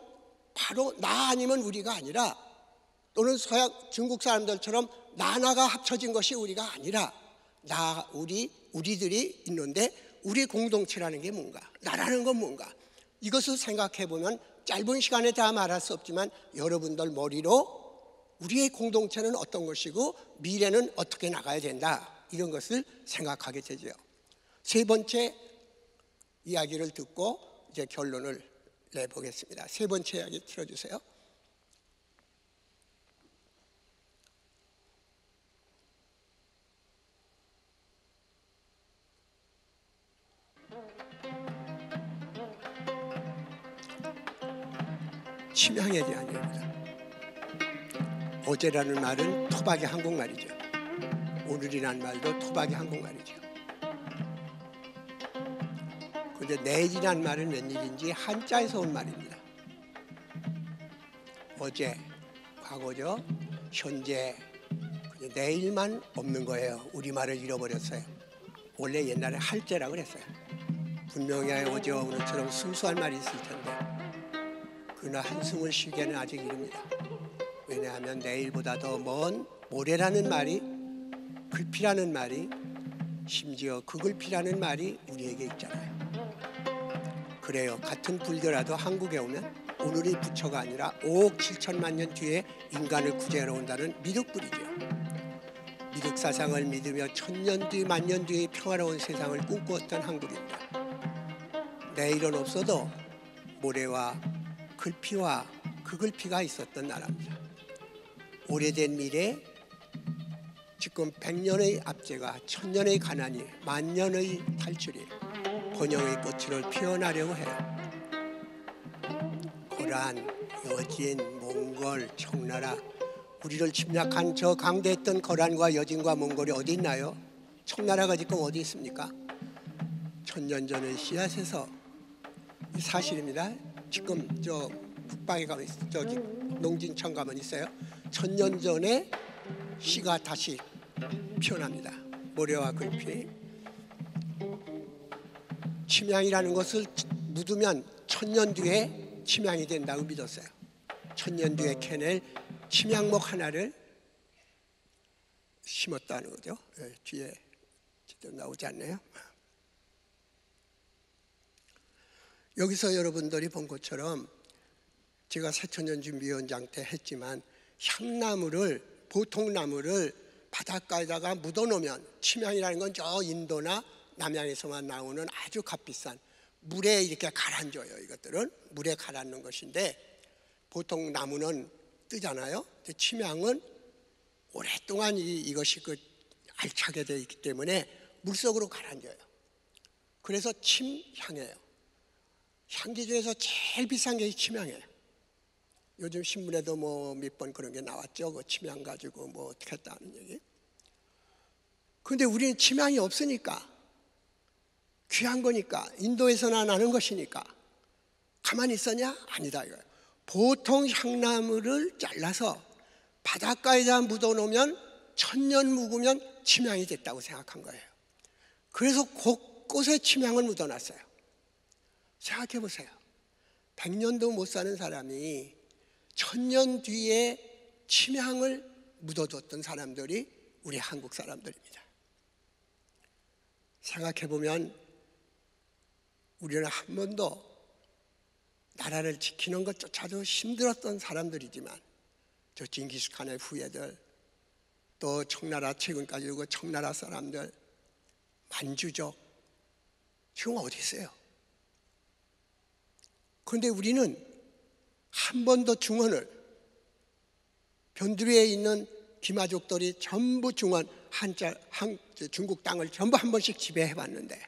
바로 나 아니면 우리가 아니라 또는 서양 중국 사람들처럼 나가 합쳐진 것이 우리가 아니라 우리들이 있는데 우리 공동체라는 게 뭔가 나라는 건 뭔가 이것을 생각해 보면 짧은 시간에 다 말할 수 없지만 여러분들 머리로 우리의 공동체는 어떤 것이고 미래는 어떻게 나가야 된다 이런 것을 생각하게 되죠. 세 번째 이야기를 듣고 이제 결론을 내보겠습니다. 세 번째 이야기 들어주세요. 침향에 대한 얘기입니다. 어제라는 말은 토박이 한국말이죠. 오늘이라는 말도 토박이 한국말이죠. 그런데 내일이라는 말은 웬일인지 한자에서 온 말입니다. 어제, 과거죠. 현재, 내일만 없는 거예요. 우리말을 잃어버렸어요. 원래 옛날에 할제라고 그랬어요. 분명히 어제와 오늘처럼 순수한 말이 있을 텐데 그러나 한숨을 쉬기에는 아직 이릅니다. 왜냐하면 내일보다 더 먼 모레라는 말이 글피라는 말이 심지어 그글피라는 말이 우리에게 있잖아요. 그래요. 같은 불교라도 한국에 오면 오늘의 부처가 아니라 5억 7천만 년 뒤에 인간을 구제하러 온다는 미륵불이죠. 미륵 사상을 믿으며 천년 뒤 만년 뒤에 평화로운 세상을 꿈꾸었던 한국입니다. 내일은 없어도 모래와 글피와 그 글피가 있었던 나라입니다. 오래된 미래, 지금 100년의 압제가, 1000년의 가난이, 10,000년의 탈출이 번영의 꽃을 피워나려고 해요. 고란, 여진, 몽골, 청나라, 우리를 침략한 저 강대했던 거란과 여진과 몽골이 어디 있나요? 청나라가 지금 어디 있습니까? 1000년 전의 씨앗에서, 사실입니다. 지금 저 북방에 가면 저기 농진청 가면 있어요. 1000년 전에 씨가 다시 피어납니다. 모래와 글피. 침향이라는 것을 묻으면 1000년 뒤에 침향이 된다고 믿었어요. 1000년 뒤에 캐낼 침향목 하나를 심었다는 거죠. 뒤에 나오지 않네요. 여기서 여러분들이 본 것처럼 제가 새천년 준비위원장 때 했지만, 향나무를, 보통 나무를 바닷가에다가 묻어놓으면, 침향이라는 건 저 인도나 남양에서만 나오는 아주 값비싼 물에 이렇게 가라앉아요. 이것들은 물에 가라앉는 것인데, 보통 나무는 뜨잖아요. 침향은 오랫동안 이것이 알차게 되어 있기 때문에 물속으로 가라앉아요. 그래서 침향이에요. 향기 중에서 제일 비싼 게 침향이에요. 요즘 신문에도 뭐 몇 번 그런 게 나왔죠. 그 침향 가지고 뭐 어떻게 했다는 얘기. 그런데 우리는 침향이 없으니까, 귀한 거니까, 인도에서나 나는 것이니까 가만히 있었냐? 아니다 이거예요. 보통 향나무를 잘라서 바닷가에다 묻어놓으면 1000년 묵으면 침향이 됐다고 생각한 거예요. 그래서 곳곳에 침향을 묻어놨어요. 생각해 보세요. 100년도 못 사는 사람이 1000년 뒤에 침향을 묻어뒀던 사람들이 우리 한국 사람들입니다. 생각해 보면 우리는 한 번도 나라를 지키는 것조차도 힘들었던 사람들이지만, 저 징기스칸의 후예들, 또 청나라, 최근까지 그 청나라 사람들, 만주족, 지금 어디 있어요? 그런데 우리는 한 번도 중원을, 변두리에 있는 기마족들이 전부 중원, 중국 땅을 전부 한 번씩 지배해봤는데,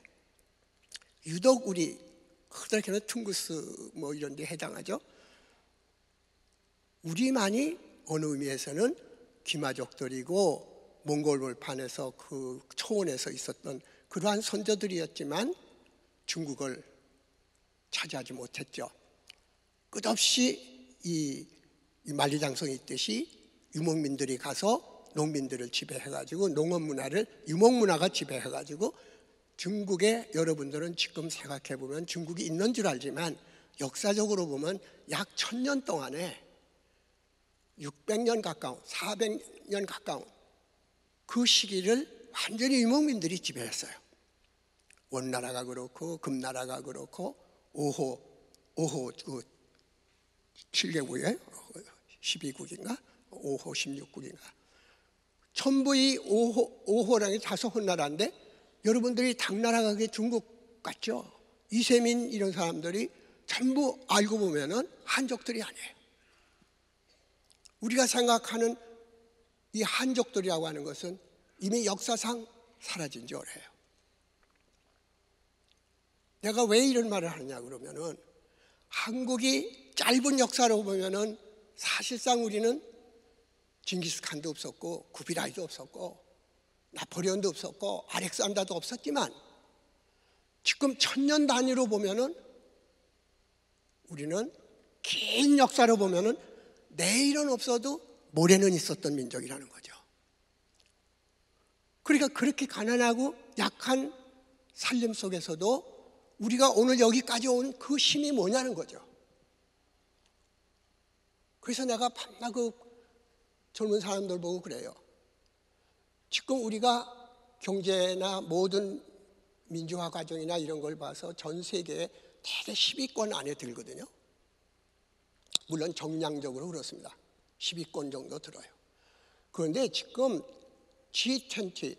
유독 우리 그렇게는 퉁구스 뭐 이런 데 해당하죠. 우리만이 어느 의미에서는 기마족들이고 몽골 벌판에서 그 초원에서 있었던 그러한 선조들이었지만 중국을 차지하지 못했죠. 끝없이 이 만리장성이 있듯이 유목민들이 가서 농민들을 지배해가지고, 농업문화를 유목문화가 지배해가지고, 중국에 여러분들은 지금 생각해보면 중국이 있는 줄 알지만 역사적으로 보면 약 1000년 동안에 600년 가까운, 400년 가까운 그 시기를 완전히 유목민들이 지배했어요. 원나라가 그렇고 금나라가 그렇고 오호 그 7개국에 12국인가 5호 16국인가 전부 이 오호랑이 다섯 나라인데, 여러분들이 당나라가 그게 중국 같죠? 이세민 이런 사람들이 전부 알고 보면은 한족들이 아니에요. 우리가 생각하는 이 한족들이라고 하는 것은 이미 역사상 사라진 지 오래예요. 내가 왜 이런 말을 하느냐 그러면은, 한국이 짧은 역사로 보면은 사실상 우리는 징기스칸도 없었고 구비라이도 없었고 나폴레온도 없었고 알렉산더도 없었지만, 지금 1000년 단위로 보면은 우리는 긴 역사로 보면은 내일은 없어도 모레는 있었던 민족이라는 거죠. 그러니까 그렇게 가난하고 약한 살림 속에서도 우리가 오늘 여기까지 온 그 힘이 뭐냐는 거죠. 그래서 내가 밤낮 그 젊은 사람들 보고 그래요. 지금 우리가 경제나 모든 민주화 과정이나 이런 걸 봐서 전 세계에 대개 10위권 안에 들거든요. 물론 정량적으로 그렇습니다. 10위권 정도 들어요. 그런데 지금 G20,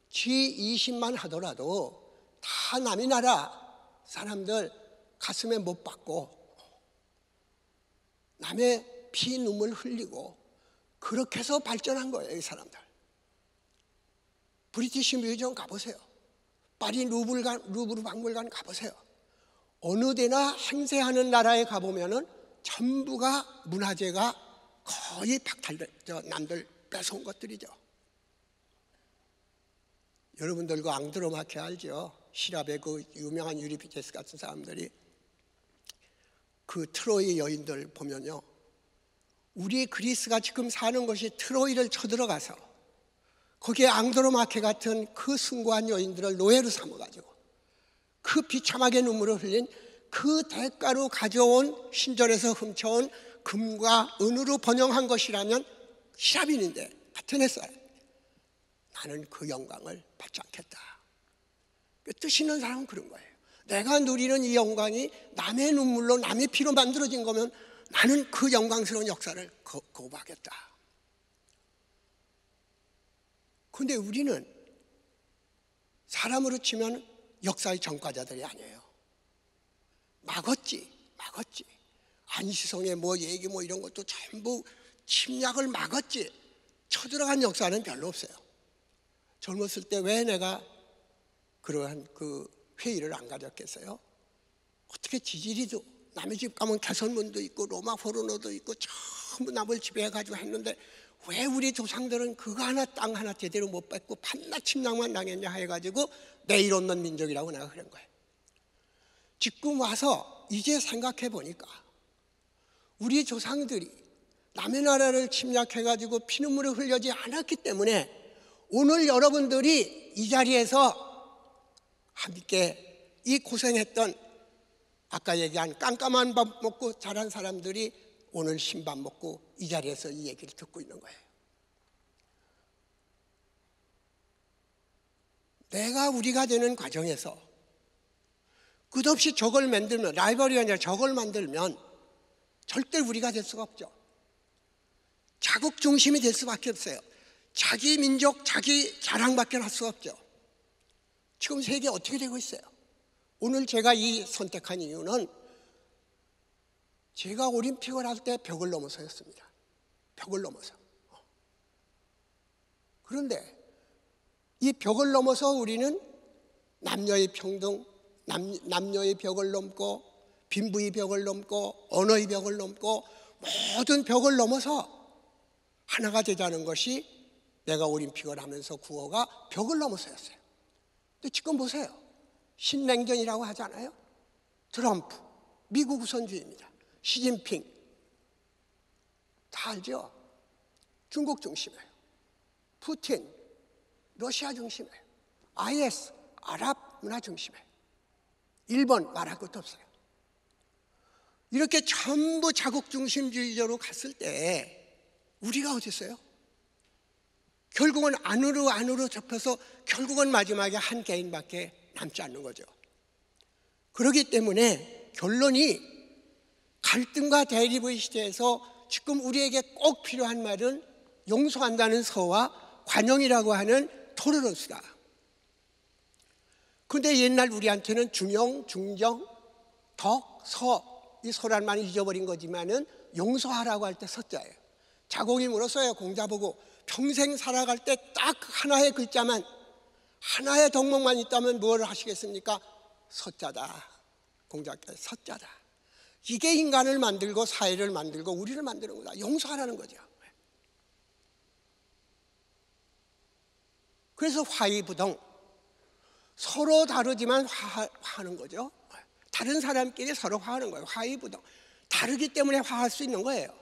G20만 하더라도 다 남의 나라 사람들 가슴에 못 박고 남의 피 눈물 흘리고 그렇게 해서 발전한 거예요, 이 사람들. 브리티시 뮤지엄 가보세요. 파리 루브르 박물관 가보세요. 어느 데나 행세하는 나라에 가보면은 전부가 문화재가 거의 남들 뺏어온 것들이죠. 여러분들 그 앙드로마케 알죠? 시랍의 그 유명한 유리피테스 같은 사람들이 그 트로이 여인들 보면요, 우리 그리스가 지금 사는 것이 트로이를 쳐들어가서 거기에 앙드로마케 같은 그 숭고한 여인들을 노예로 삼아가지고 그 비참하게 눈물을 흘린 그 대가로 가져온 신전에서 훔쳐온 금과 은으로 번영한 것이라면 시랍인인데 아테네사람, 나는 그 영광을 받지 않겠다. 뜻 있는 사람은 그런 거예요. 내가 누리는 이 영광이 남의 눈물로 남의 피로 만들어진 거면 나는 그 영광스러운 역사를 거부하겠다. 그런데 우리는 사람으로 치면 역사의 전과자들이 아니에요. 막았지. 안시성의 뭐 얘기 뭐 이런 것도 전부 침략을 막았지. 쳐들어간 역사는 별로 없어요. 젊었을 때 왜 내가 그러한 그 회의를 안 가졌겠어요? 어떻게 지지리도 남의 집 가면 개선문도 있고 로마 포르노도 있고 전부 남을 지배해가지고 했는데 왜 우리 조상들은 그거 하나 땅 하나 제대로 못 뺏고 판나 침략만 당했냐 해가지고 내일 없는 민족이라고 내가 그런 거예요. 지금 와서 이제 생각해 보니까 우리 조상들이 남의 나라를 침략해가지고 피눈물을 흘리지 않았기 때문에 오늘 여러분들이 이 자리에서 함께 이 고생했던 아까 얘기한 깜깜한 밥 먹고 자란 사람들이 오늘 신밥 먹고 이 자리에서 이 얘기를 듣고 있는 거예요. 내가 우리가 되는 과정에서 끝없이 적을 만들면, 라이벌이 아니라 적을 만들면 절대 우리가 될 수가 없죠. 자국 중심이 될 수밖에 없어요. 자기 민족, 자기 자랑밖에 할 수가 없죠. 지금 세계 어떻게 되고 있어요? 오늘 제가 이 선택한 이유는 제가 올림픽을 할 때 벽을 넘어서였습니다. 벽을 넘어서. 그런데 이 벽을 넘어서 우리는 남녀의 평등, 남녀의 벽을 넘고 빈부의 벽을 넘고 언어의 벽을 넘고 모든 벽을 넘어서 하나가 되자는 것이 내가 올림픽을 하면서 구호가 벽을 넘어서였어요. 근데 지금 보세요. 신냉전이라고 하잖아요. 트럼프, 미국 우선주의입니다. 시진핑, 다 알죠? 중국 중심이에요. 푸틴, 러시아 중심이에요. IS, 아랍 문화 중심이에요. 일본 말할 것도 없어요. 이렇게 전부 자국 중심주의적으로 갔을 때 우리가 어디 있어요? 결국은 안으로 접혀서 결국은 마지막에 한 개인밖에 남지 않는 거죠. 그렇기 때문에 결론이 갈등과 대립의 시대에서 지금 우리에게 꼭 필요한 말은 용서한다는 서와 관용이라고 하는 토르런스다. 그런데 옛날 우리한테는 중용, 중정, 덕, 서, 이 서란 말을 잊어버린 거지만은 용서하라고 할 때 서자예요. 자공이 물었어요. 공자 보고 평생 살아갈 때 딱 하나의 글자만, 하나의 덕목만 있다면 뭘 하시겠습니까? 서자다. 공자께 서자다. 이게 인간을 만들고 사회를 만들고 우리를 만드는 거다. 용서하라는 거죠. 그래서 화의부동, 서로 다르지만 화하는 거죠. 다른 사람끼리 서로 화하는 거예요. 화의부동. 다르기 때문에 화할 수 있는 거예요.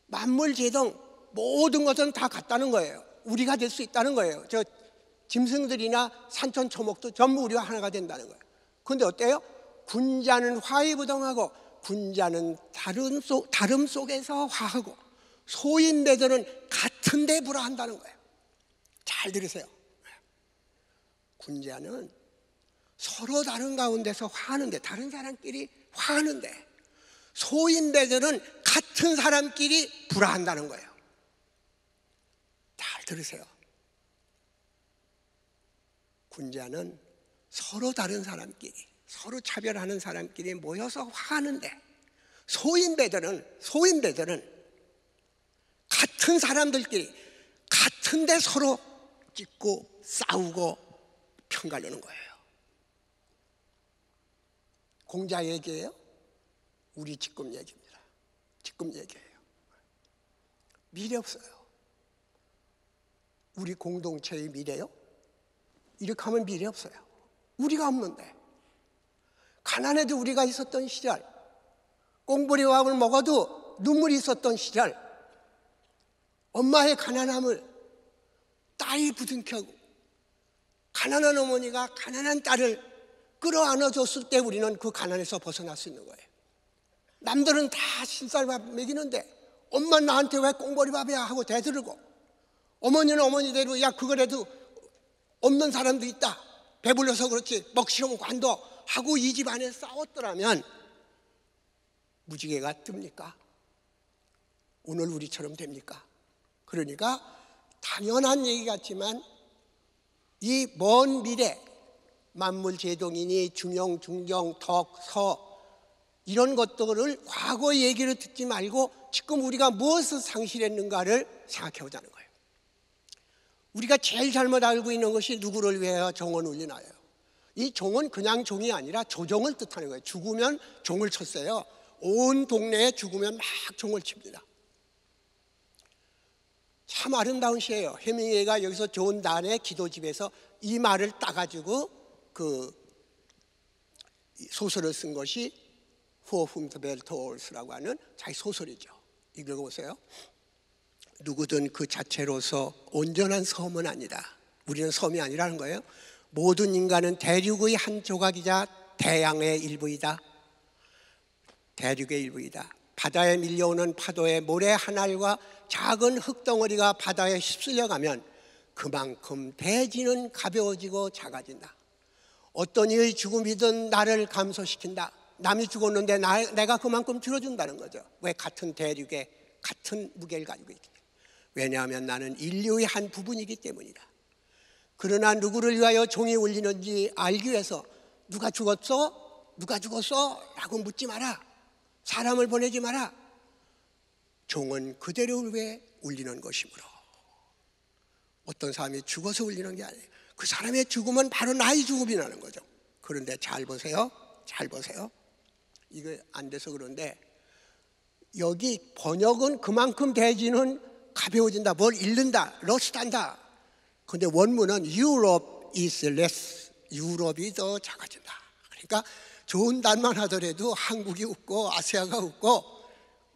만물제동, 모든 것은 다 같다는 거예요. 우리가 될 수 있다는 거예요. 저 짐승들이나 산천초목도 전부 우리와 하나가 된다는 거예요. 그런데 어때요? 군자는 화의부동하고 군자는 다름 속에서 화하고 소인배들은 같은 데 불화한다는 거예요. 잘 들으세요. 군자는 서로 다른 가운데서 화하는데, 다른 사람끼리 화하는데, 소인배들은 같은 사람끼리 불화한다는 거예요. 잘 들으세요. 군자는 서로 다른 사람끼리 서로 차별하는 사람끼리 모여서 화하는데, 소인배들은 같은 사람들끼리 같은데 서로 찢고 싸우고 편가르는 거예요. 공자 얘기예요? 우리 지금 얘기입니다. 지금 얘기예요. 미래 없어요. 우리 공동체의 미래요? 이렇게 하면 미래 없어요. 우리가 없는데, 가난해도 우리가 있었던 시절, 꽁보리밥을 먹어도 눈물이 있었던 시절, 엄마의 가난함을 딸이 부둥켜고 가난한 어머니가 가난한 딸을 끌어안아줬을 때 우리는 그 가난에서 벗어날 수 있는 거예요. 남들은 다 신쌀밥 먹이는데 엄마 나한테 왜 꽁보리밥이야 하고 대들고, 어머니는 어머니대로 야 그거라도 없는 사람도 있다, 배불러서 그렇지 먹시려면 관둬 하고 이 집 안에 싸웠더라면 무지개가 뜹니까? 오늘 우리처럼 됩니까? 그러니까 당연한 얘기 같지만 이 먼 미래, 만물제동이니 중용, 중경, 덕, 서 이런 것들을 과거 얘기를 듣지 말고 지금 우리가 무엇을 상실했는가를 생각해 보자는 거예요. 우리가 제일 잘못 알고 있는 것이 누구를 위하여 종을 울리나요? 이 종은 그냥 종이 아니라 조종을 뜻하는 거예요. 죽으면 종을 쳤어요. 온 동네에 죽으면 막 종을 칩니다. 참 아름다운 시예요. 해밍웨이가 여기서 존 단의 기도집에서 이 말을 따가지고 그 소설을 쓴 것이 For Whom the Bell Tolls라고 하는 자기 소설이죠. 읽어보세요. 누구든 그 자체로서 온전한 섬은 아니다. 우리는 섬이 아니라는 거예요. 모든 인간은 대륙의 한 조각이자 대양의 일부이다. 대륙의 일부이다. 바다에 밀려오는 파도에 모래 한 알과 작은 흙덩어리가 바다에 휩쓸려가면 그만큼 대지는 가벼워지고 작아진다. 어떤 이의 죽음이든 나를 감소시킨다. 남이 죽었는데 내가 그만큼 줄어든다는 거죠. 왜? 같은 대륙에 같은 무게를 가지고 있기 때문에. 왜냐하면 나는 인류의 한 부분이기 때문이다. 그러나 누구를 위하여 종이 울리는지 알기 위해서 누가 죽었어? 누가 죽었어? 라고 묻지 마라. 사람을 보내지 마라. 종은 그대를 위해 울리는 것이므로. 어떤 사람이 죽어서 울리는 게 아니에요. 그 사람의 죽음은 바로 나의 죽음이라는 거죠. 그런데 잘 보세요. 잘 보세요. 이거 안 돼서 그런데 여기 번역은 그만큼 대지는 가벼워진다, 뭘 잃는다, 러스트한다. 그런데 원문은 Europe is less, 유럽이 더 작아진다. 그러니까 좋은 단만 하더라도 한국이 웃고 아시아가 웃고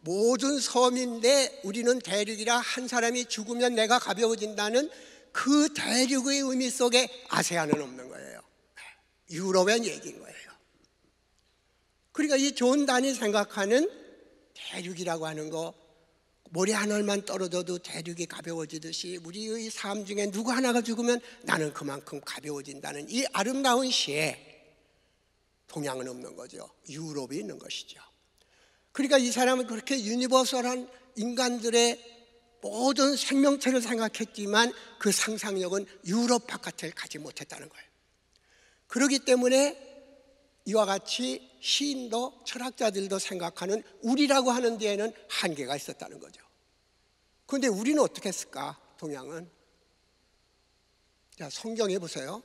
모든 섬인데 우리는 대륙이라 한 사람이 죽으면 내가 가벼워진다는 그 대륙의 의미 속에 아세아는 없는 거예요. 유럽의 얘기인 거예요. 그러니까 이 존 단이 생각하는 대륙이라고 하는 거, 모래 한 알만 떨어져도 대륙이 가벼워지듯이 우리의 삶 중에 누구 하나가 죽으면 나는 그만큼 가벼워진다는 이 아름다운 시에 동양은 없는 거죠. 유럽이 있는 것이죠. 그러니까 이 사람은 그렇게 유니버설한 인간들의 모든 생명체를 생각했지만 그 상상력은 유럽 바깥을 가지 못했다는 거예요. 그렇기 때문에 이와 같이 시인도 철학자들도 생각하는 우리라고 하는 데에는 한계가 있었다는 거죠. 그런데 우리는 어떻게 했을까? 동양은. 자, 성경에 보세요.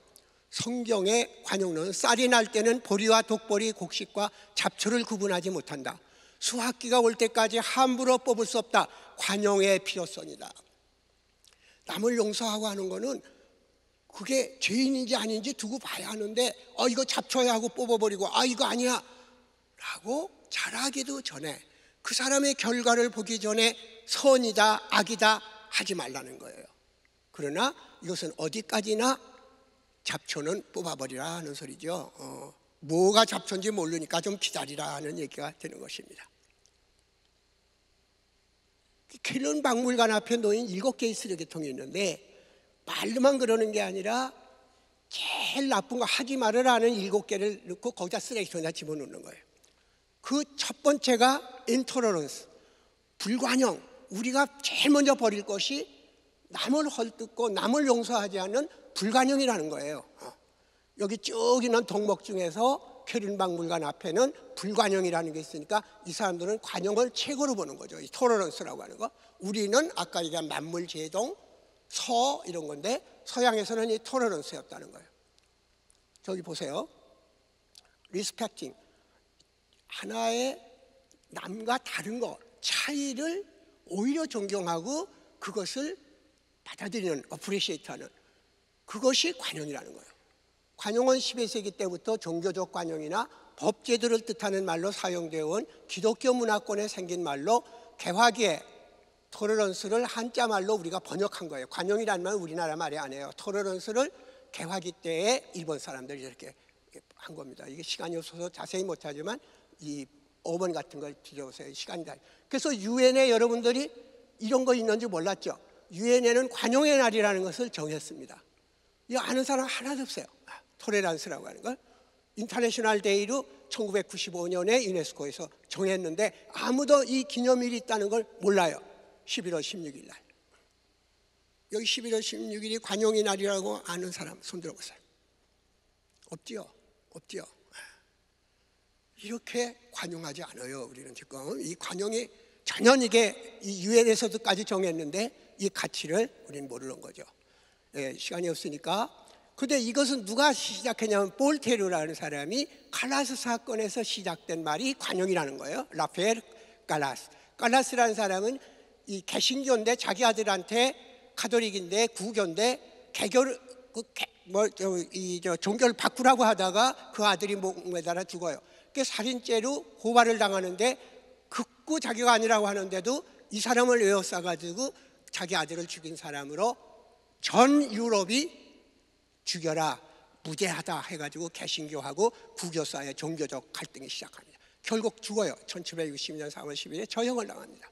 성경의 관용론은 쌀이 날 때는 보리와 독보리, 곡식과 잡초를 구분하지 못한다. 수확기가 올 때까지 함부로 뽑을 수 없다. 관용의 필요성이다. 남을 용서하고 하는 거는 그게 죄인인지 아닌지 두고 봐야 하는데 이거 잡초야 하고 뽑아버리고 이거 아니야 라고 잘하기도 전에, 그 사람의 결과를 보기 전에 선이다 악이다 하지 말라는 거예요. 그러나 이것은 어디까지나 잡초는 뽑아버리라 하는 소리죠. 뭐가 잡초인지 모르니까 좀 기다리라 하는 얘기가 되는 것입니다. 킬런 박물관 앞에 놓인 7개의 쓰레기통이 있는데 말로만 그러는 게 아니라 제일 나쁜 거 하지 말으라는 7개를 넣고 거기다 쓰레기통에다 집어넣는 거예요. 그 첫 번째가 인토러런스, 불관용. 우리가 제일 먼저 버릴 것이 남을 헐뜯고 남을 용서하지 않는 불관용이라는 거예요. 여기 쭉 있는 덕목 중에서 게른박물관 앞에는 불관용이라는 게 있으니까 이 사람들은 관용을 최고로 보는 거죠. 이 토러런스라고 하는 거. 우리는 아까 얘기한 만물제동, 서 이런 건데 서양에서는 이 토러런스였다는 거예요. 저기 보세요. 리스펙팅, 하나의 남과 다른 거, 차이를 오히려 존경하고 그것을 받아들이는, 어프리시에이트하는, 그것이 관용이라는 거예요. 관용은 11세기 때부터 종교적 관용이나 법제도를 뜻하는 말로 사용되어 온 기독교 문화권에 생긴 말로 개화기에 토러런스를 한자말로 우리가 번역한 거예요. 관용이라는 말은 우리나라 말이 아니에요. 토러런스를 개화기 때에 일본 사람들이 이렇게 한 겁니다. 이게 시간이 없어서 자세히 못하지만 이 어원 같은 걸 뒤져보세요. 시간이 다. 그래서 유엔에 여러분들이 이런 거 있는지 몰랐죠? 유엔에는 관용의 날이라는 것을 정했습니다. 이거 아는 사람 하나도 없어요. 토레란스라고 하는 걸 인터내셔널 데이로 1995년에 유네스코에서 정했는데 아무도 이 기념일이 있다는 걸 몰라요. 11월 16일 날. 여기 11월 16일이 관용의 날이라고 아는 사람 손 들어보세요. 없지요? 없지요? 이렇게 관용하지 않아요. 우리는 지금 이 관용이 전혀 이게 이 유엔에서도까지 정했는데 이 가치를 우리는 모르는 거죠. 시간이 없으니까. 근데 이것은 누가 시작했냐면 볼테르라는 사람이 칼라스 사건에서 시작된 말이 관용이라는 거예요. 라페르 칼라스. 칼라스라는 사람은 이 개신교인데 자기 아들한테 가톨릭인데 구교인데 개교를 종교를 바꾸라고 하다가 그 아들이 목 매달아 죽어요. 그 살인죄로 고발을 당하는데 극구 자기가 아니라고 하는데도 이 사람을 에워싸가지고 자기 아들을 죽인 사람으로 전 유럽이 죽여라, 무죄하다 해가지고 개신교하고 구교 사이의 종교적 갈등이 시작합니다. 결국 죽어요. 1760년 4월 10일에 저형을 당합니다.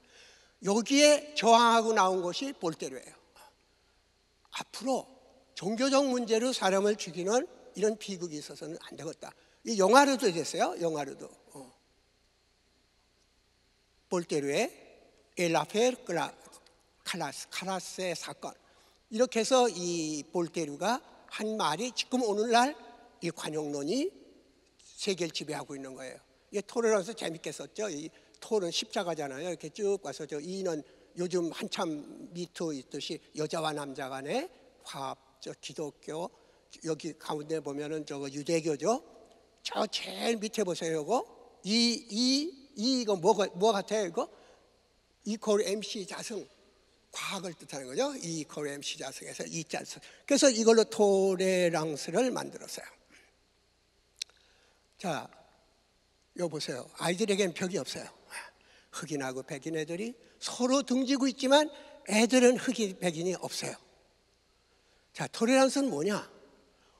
여기에 저항하고 나온 것이 볼테르예요. 앞으로 종교적 문제로 사람을 죽이는 이런 비극이 있어서는 안 되겠다. 이 영화로도 됐어요. 영화로도. 볼테르의 라페르 칼라스의 사건. 이렇게 해서 이 볼테르가 한 말이 지금 오늘날 이 관용론이 세계를 지배하고 있는 거예요. 이게 토론에서 재밌게 썼죠. 이 토론 십자가잖아요. 이렇게 쭉 와서 저 이는 요즘 한참 미투 있듯이 여자와 남자 간의 화합, 저 기독교, 여기 가운데 보면은 저거 유대교죠. 저 제일 밑에 보세요. 이거 이거 뭐 같아요? 이거 이퀄 MC 자승. 과학을 뜻하는 거죠. 이퀄 MC 자승에서 이자승. 그래서 이걸로 토레랑스를 만들었어요. 자, 이거 보세요. 아이들에겐 벽이 없어요. 흑인하고 백인 애들이 서로 등지고 있지만 애들은 흑인, 백인이 없어요. 자, 토레랑스는 뭐냐?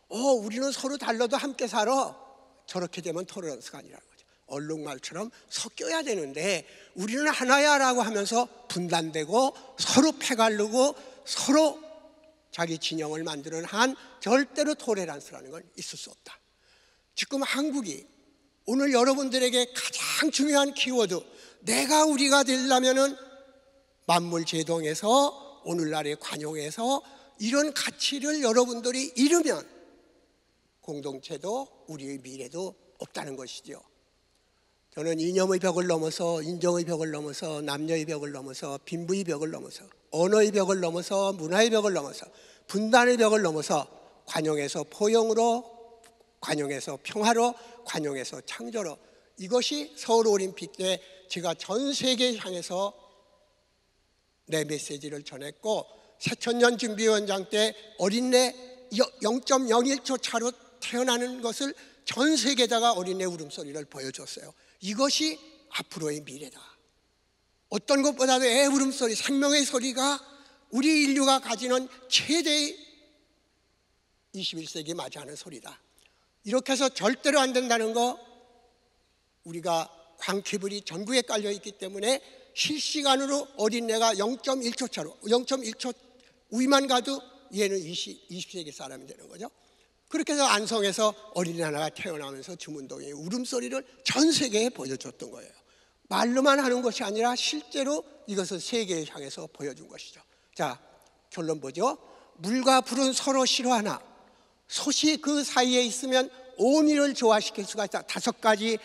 우리는 서로 달라도 함께 살아. 저렇게 되면 토레랑스가 아니라는 거죠. 얼룩말처럼 섞여야 되는데 우리는 하나야 라고 하면서 분단되고 서로 패갈르고 서로 자기 진영을 만드는 한 절대로 토레란스라는 건 있을 수 없다. 지금 한국이 오늘 여러분들에게 가장 중요한 키워드, 내가 우리가 되려면은 만물제동에서 오늘날의 관용에서 이런 가치를 여러분들이 잃으면 공동체도 우리의 미래도 없다는 것이죠. 저는 이념의 벽을 넘어서 인정의 벽을 넘어서 남녀의 벽을 넘어서 빈부의 벽을 넘어서 언어의 벽을 넘어서 문화의 벽을 넘어서 분단의 벽을 넘어서 관용에서 포용으로, 관용에서 평화로, 관용에서 창조로, 이것이 서울올림픽 때 제가 전 세계에 향해서 내 메시지를 전했고, 새천년 준비위원장 때 어린애 0.01초 차로 태어나는 것을 전 세계에다가 어린애 울음소리를 보여줬어요. 이것이 앞으로의 미래다. 어떤 것보다도 애 울음소리, 생명의 소리가 우리 인류가 가지는 최대의 21세기 맞이하는 소리다. 이렇게 해서 절대로 안 된다는 거, 우리가 광케이블이 전국에 깔려 있기 때문에 실시간으로 어린애가 0.1초 차로, 0.1초 위만 가도 얘는 20세기 사람이 되는 거죠. 그렇게 해서 안성에서 어린이 하나가 태어나면서 주문동의 울음소리를 전 세계에 보여줬던 거예요. 말로만 하는 것이 아니라 실제로 이것을 세계에 향해서 보여준 것이죠. 자, 결론 보죠. 물과 불은 서로 싫어하나 솥이 그 사이에 있으면 오미를 조화시킬 수가 있다. 5가지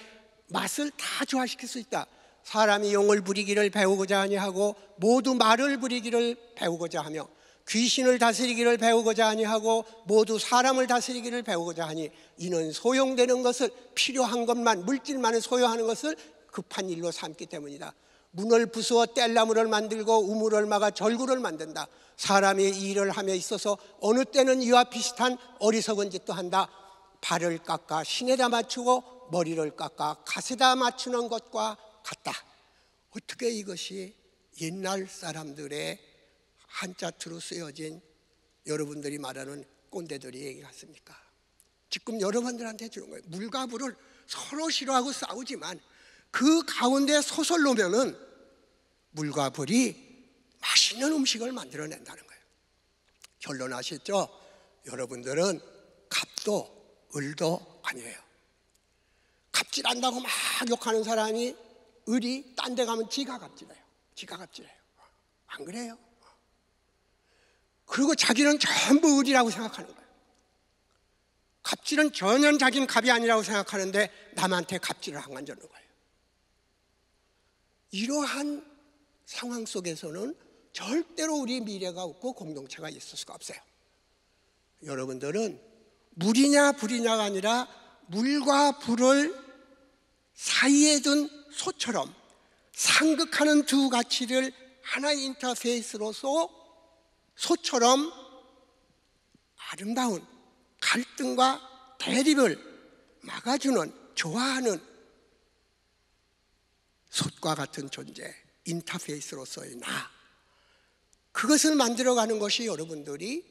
맛을 다 조화시킬 수 있다. 사람이 용을 부리기를 배우고자 아니하고 모두 말을 부리기를 배우고자 하며 귀신을 다스리기를 배우고자 아니하고 모두 사람을 다스리기를 배우고자 하니 이는 소용되는 것을 필요한 것만 물질만을 소유하는 것을 급한 일로 삼기 때문이다. 문을 부수어 뗄나무를 만들고 우물을 막아 절구를 만든다. 사람이 이 일을 함에 있어서 어느 때는 이와 비슷한 어리석은 짓도 한다. 발을 깎아 신에다 맞추고 머리를 깎아 갓에다 맞추는 것과 같다. 어떻게 이것이 옛날 사람들의 한자투로 쓰여진 여러분들이 말하는 꼰대들이 얘기 같습니까? 지금 여러분들한테 주는 거예요. 물과 불을 서로 싫어하고 싸우지만 그 가운데 소설 놓으면은 물과 불이 맛있는 음식을 만들어낸다는 거예요. 결론 아시죠? 여러분들은 갑도 을도 아니에요. 갑질한다고 막 욕하는 사람이 을이 딴 데 가면 지가 갑질해요. 지가 갑질해요. 안 그래요? 그리고 자기는 전부 을이라고 생각하는 거예요. 갑질은 전혀 자기는 갑이 아니라고 생각하는데 남한테 갑질을 안 건져는 거예요. 이러한 상황 속에서는 절대로 우리 미래가 없고 공동체가 있을 수가 없어요. 여러분들은 물이냐 불이냐가 아니라 물과 불을 사이에 둔 소처럼 상극하는 두 가치를 하나의 인터페이스로서 소처럼 아름다운 갈등과 대립을 막아주는 조화하는 솥과 같은 존재, 인터페이스로서의 나, 그것을 만들어가는 것이 여러분들이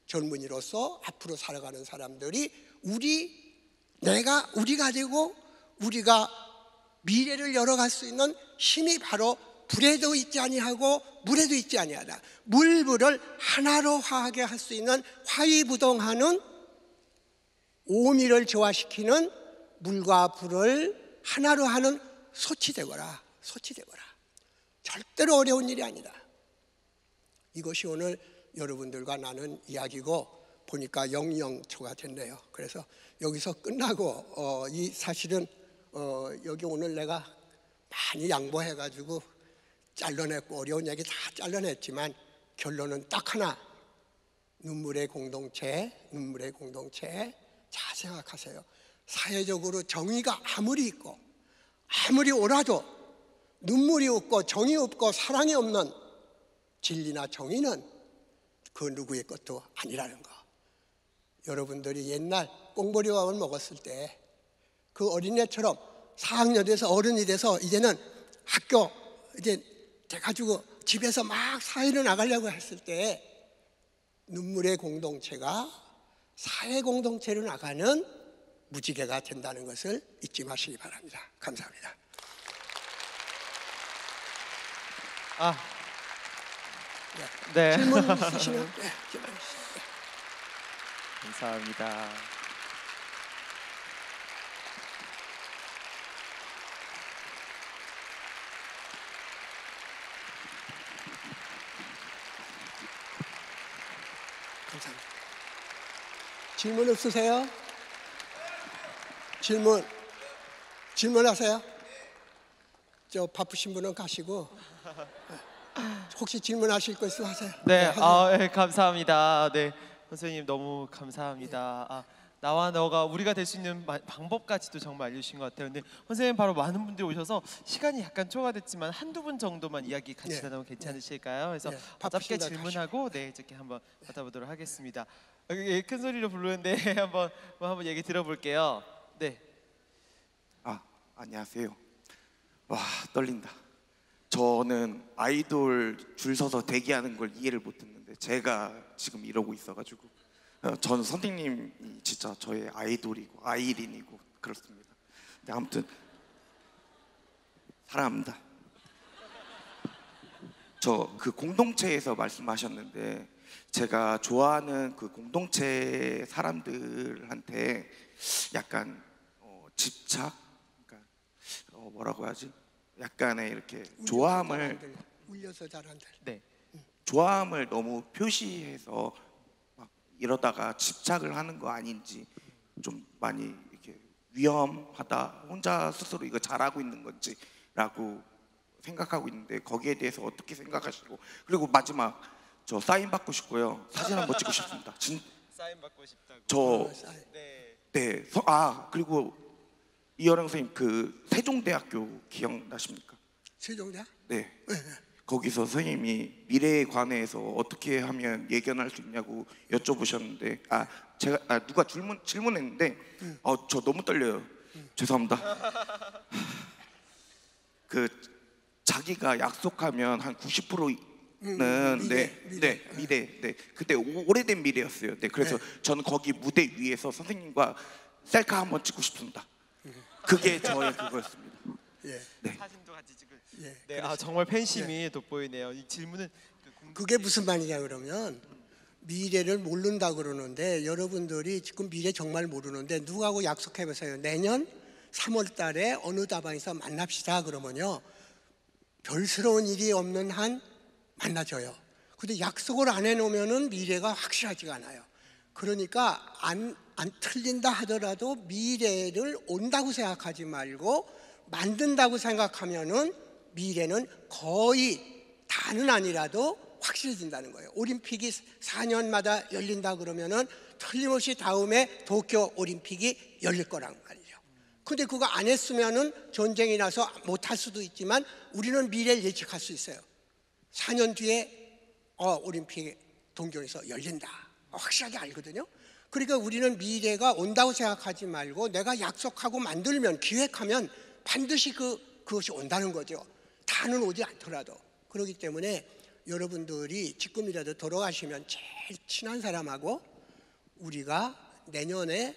젊은이로서 앞으로 살아가는 사람들이 우리가 되고 우리가 미래를 열어갈 수 있는 힘이 바로 불에도 있지 아니하고 물에도 있지 아니하다. 물불을 하나로 화하게 할 수 있는 화이부동하는 오미를 조화시키는 물과 불을 하나로 하는 솥이 되거라. 절대로 어려운 일이 아니다. 이것이 오늘 여러분들과 나눈 이야기고 보니까 영영초가 됐네요. 그래서 여기서 끝나고 이 사실은 여기 오늘 내가 많이 양보해가지고 잘라냈고 어려운 얘기 다 잘라냈지만 결론은 딱 하나. 눈물의 공동체. 잘 생각하세요. 사회적으로 정의가 아무리 있고 아무리 옳아도 눈물이 없고 정이 없고 사랑이 없는 진리나 정의는 그 누구의 것도 아니라는 거. 여러분들이 옛날 꽁보리밥을 먹었을 때 그 어린애처럼 4학년 돼서 어른이 돼서 이제는 학교 이제 돼가지고 집에서 막 사회를 나가려고 했을 때 눈물의 공동체가 사회 공동체로 나가는 무지개가 된다는 것을 잊지 마시기 바랍니다. 감사합니다. 네. 질문 있으시면 질문 주시죠. 감사합니다. 감사합니다. 질문 없으세요? 질문하세요. 저 바쁘신 분은 가시고 혹시 질문하실 거 있으면 하세요. 네, 네, 감사합니다. 네, 선생님 너무 감사합니다. 나와 너가 우리가 될 수 있는 방법까지도 정말 알려주신 것 같아요. 근데 선생님 바로 많은 분들이 오셔서 시간이 약간 초과됐지만 한두 분 정도만 이야기 같이 나누면 괜찮으실까요? 그래서 짧게 질문하고 이렇게 한번 받아보도록 하겠습니다. 큰 소리로 부르는데 한번 얘기 들어볼게요. 네. 안녕하세요. 와, 떨린다. 저는 아이돌 줄 서서 대기하는 걸 이해를 못했는데 제가 지금 이러고 있어가지고 저는 선생님이 진짜 저의 아이돌이고 아이린이고 그렇습니다. 근데 아무튼 사랑합니다. 저 그 공동체에서 말씀하셨는데 제가 좋아하는 그 공동체 사람들한테 약간 집착, 그러니까 뭐라고 하지? 약간의 이렇게 좋아함을 울려서 잘한다. 네. 좋아함을 너무 표시해서 막 이러다가 집착을 하는 거 아닌지 좀 많이 위험하다, 혼자 스스로 이거 잘하고 있는 건지라고 생각하고 있는데 거기에 대해서 어떻게 생각하시고, 그리고 마지막 저 사인 받고 싶고요. 사진 한번 찍고 싶습니다. 사인 받고 싶다고. 저 네. 네. 그리고 이어령 선생님 그 세종대학교 기억나십니까? 세종대학? 네. 거기서 선생님이 미래에 관해서 어떻게 하면 예견할 수 있냐고 여쭤보셨는데 제가 누가 질문했는데 저 너무 떨려요. 죄송합니다. 그 자기가 약속하면 한 90%는 미래. 그때 오래된 미래였어요. 네. 그래서 저는 거기 무대 위에서 선생님과 셀카 한번 찍고 싶습니다. 그게 저의 그거였습니다. 예. 네. 사진도 같이 찍을. 예. 네, 정말 팬심이 돋보이네요. 이 질문은 그게 무슨 말이냐 그러면 미래를 모른다 그러는데 여러분들이 지금 미래 정말 모르는데 누구하고 약속해 보세요. 내년 3월 달에 어느 다방에서 만납시다 그러면요. 별스러운 일이 없는 한 만나져요. 근데 약속을 안 해놓으면은 미래가 확실하지가 않아요. 그러니까 안 틀린다 하더라도 미래를 온다고 생각하지 말고 만든다고 생각하면은 미래는 거의 다는 아니라도 확실해진다는 거예요. 올림픽이 4년마다 열린다 그러면은 틀림없이 다음에 도쿄 올림픽이 열릴 거란 말이죠. 근데 그거 안 했으면은 전쟁이 나서 못할 수도 있지만 우리는 미래를 예측할 수 있어요. 4년 뒤에 올림픽 동경에서 열린다. 확실하게 알거든요. 그러니까 우리는 미래가 온다고 생각하지 말고 내가 약속하고 만들면 기획하면 반드시 그것이 온다는 거죠. 다는 오지 않더라도. 그렇기 때문에 여러분들이 지금이라도 돌아가시면 제일 친한 사람하고 우리가 내년에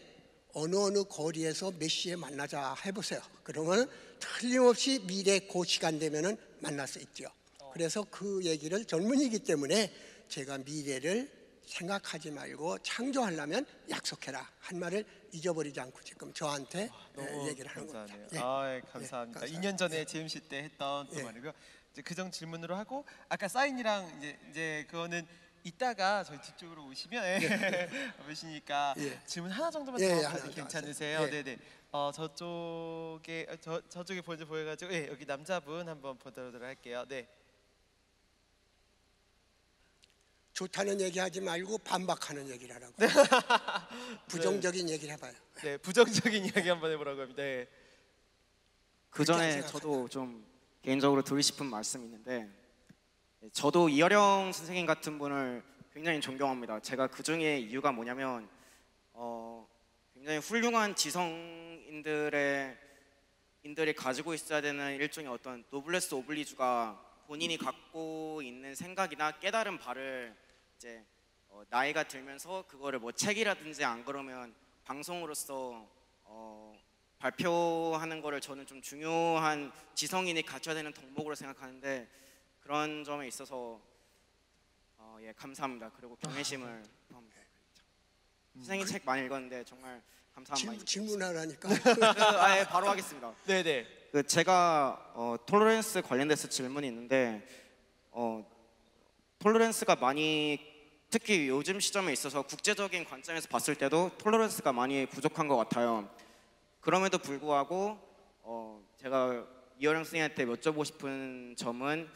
어느 거리에서 몇 시에 만나자 해보세요. 그러면 틀림없이 미래 그 시간 되면은 만날 수 있죠. 그래서 그 얘기를 젊은이기 때문에 제가 미래를 생각하지 말고 창조하려면 약속해라 한 말을 잊어버리지 않고 지금 저한테 얘기를 하는 겁니다. 감사합니다. 예, 2년 전에 JMC 때 했던 또 말이고요. 이제 그정 질문으로 하고 아까 사인이랑 이제 그거는 이따가 저희 뒤쪽으로 오시면 보시니까 질문 하나 정도만 더 가도 괜찮으세요? 네네. 저쪽에 먼저 보여가지고 여기 남자분 한번 보도록 할게요. 네. 좋다는 얘기하지 말고 반박하는 얘기를 하라고. 부정적인 얘기를 해봐요. 네, 부정적인 이야기 한번 해보라고 합니다. 네. 그 전에 저도 좀 개인적으로 드리고 싶은 말씀이 있는데, 저도 이어령 선생님 같은 분을 굉장히 존경합니다. 제가 그 중에 이유가 뭐냐면 굉장히 훌륭한 지성인들이 가지고 있어야 되는 일종의 어떤 노블레스 오블리주가 본인이 갖고 있는 생각이나 깨달은 바를 이제 나이가 들면서 그거를 뭐 책이라든지 안 그러면 방송으로서 발표하는 거를 저는 좀 중요한 지성인이 갖춰야 되는 덕목으로 생각하는데, 그런 점에 있어서 감사합니다. 그리고 경외심을 포함합니다. 선생님 책 많이 읽었는데 정말 감사한 마음. 질문하라니까. 바로 하겠습니다. 네네. 제가 톨러런스 관련돼서 질문이 있는데, 톨러런스가 많이 특히 요즘 시점에 있어서 국제적인 관점에서 봤을 때도 톨러런스가 많이 부족한 것 같아요. 그럼에도 불구하고 제가 이어령 선생님한테 여쭤보고 싶은 점은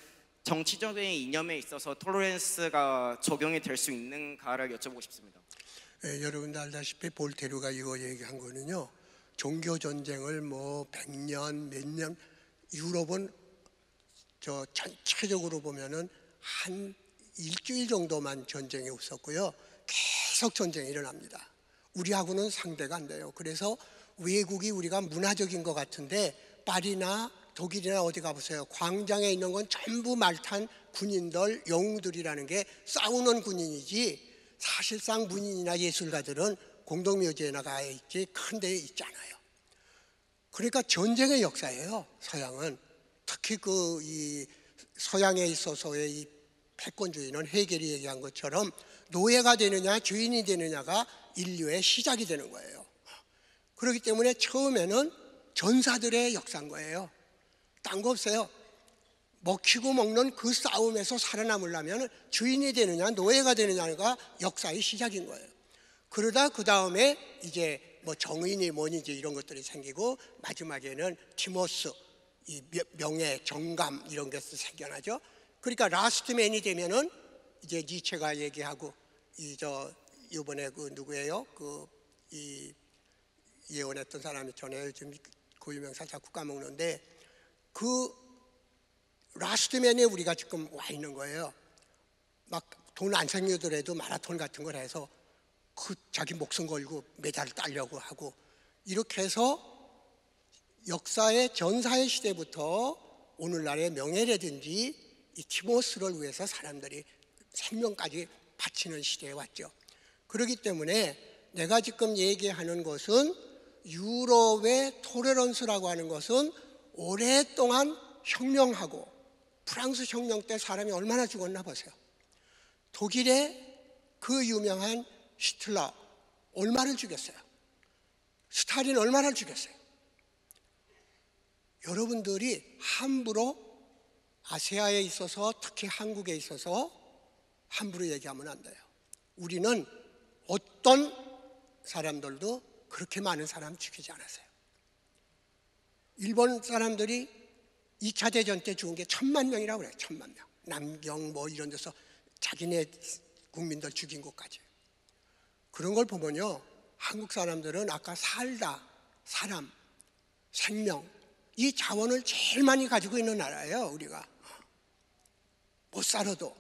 정치적인 이념에 있어서 톨러런스가 적용이 될 수 있는가를 여쭤보고 싶습니다. 여러분도 알다시피 볼테르가 이거 얘기한 거는요. 종교 전쟁을 뭐 100년 몇 년, 유럽은 저 전체적으로 보면은 한 일주일 정도만 전쟁이 없었고요. 계속 전쟁이 일어납니다. 우리하고는 상대가 안 돼요. 그래서 외국이 우리가 문화적인 것 같은데 파리나 독일이나 어디 가보세요. 광장에 있는 건 전부 말탄 군인들, 영웅들이라는 게 싸우는 군인이지 사실상 문인이나 예술가들은 공동묘지에 나가 있지 큰 데에 있지 않아요. 그러니까 전쟁의 역사예요. 서양은 특히 이 서양에 있어서의 이 패권주의는 헤겔이 얘기한 것처럼 노예가 되느냐 주인이 되느냐가 인류의 시작이 되는 거예요. 그렇기 때문에 처음에는 전사들의 역사인 거예요. 딴 거 없어요. 먹히고 먹는 그 싸움에서 살아남으려면 주인이 되느냐 노예가 되느냐가 역사의 시작인 거예요. 그러다 그 다음에 이제 뭐 정인이 뭐니지 이런 것들이 생기고 마지막에는 티모스, 이 명예, 정감 이런 것도 생겨나죠. 그러니까 라스트맨이 되면은 이제 니체가 얘기하고 이번에 그 누구예요? 이 예언했던 사람이 전에 요즘 고유명사 자꾸 까먹는데 그 라스트맨에 우리가 지금 와 있는 거예요. 막 돈 안 생기더라도 마라톤 같은 걸 해서 그 자기 목숨 걸고 메달을 따려고 하고 이렇게 해서 역사의 전사의 시대부터 오늘날의 명예라든지 이 티모스를 위해서 사람들이 생명까지 바치는 시대에 왔죠. 그렇기 때문에 내가 지금 얘기하는 것은 유럽의 토레런스라고 하는 것은 오랫동안 혁명하고 프랑스 혁명 때 사람이 얼마나 죽었나 보세요. 독일의 그 유명한 히틀러 얼마를 죽였어요? 스탈린 얼마나 죽였어요? 여러분들이 함부로 아시아에 있어서 특히 한국에 있어서 함부로 얘기하면 안 돼요. 우리는 어떤 사람들도 그렇게 많은 사람 죽이지 않았어요. 일본 사람들이 2차 대전 때 죽은 게 1000만 명이라고 그래요. 1000만 명. 남경 뭐 이런 데서 자기네 국민들 죽인 것까지. 그런 걸 보면요, 한국 사람들은 아까 살다, 사람, 생명 이 자원을 제일 많이 가지고 있는 나라예요. 우리가 못 살아도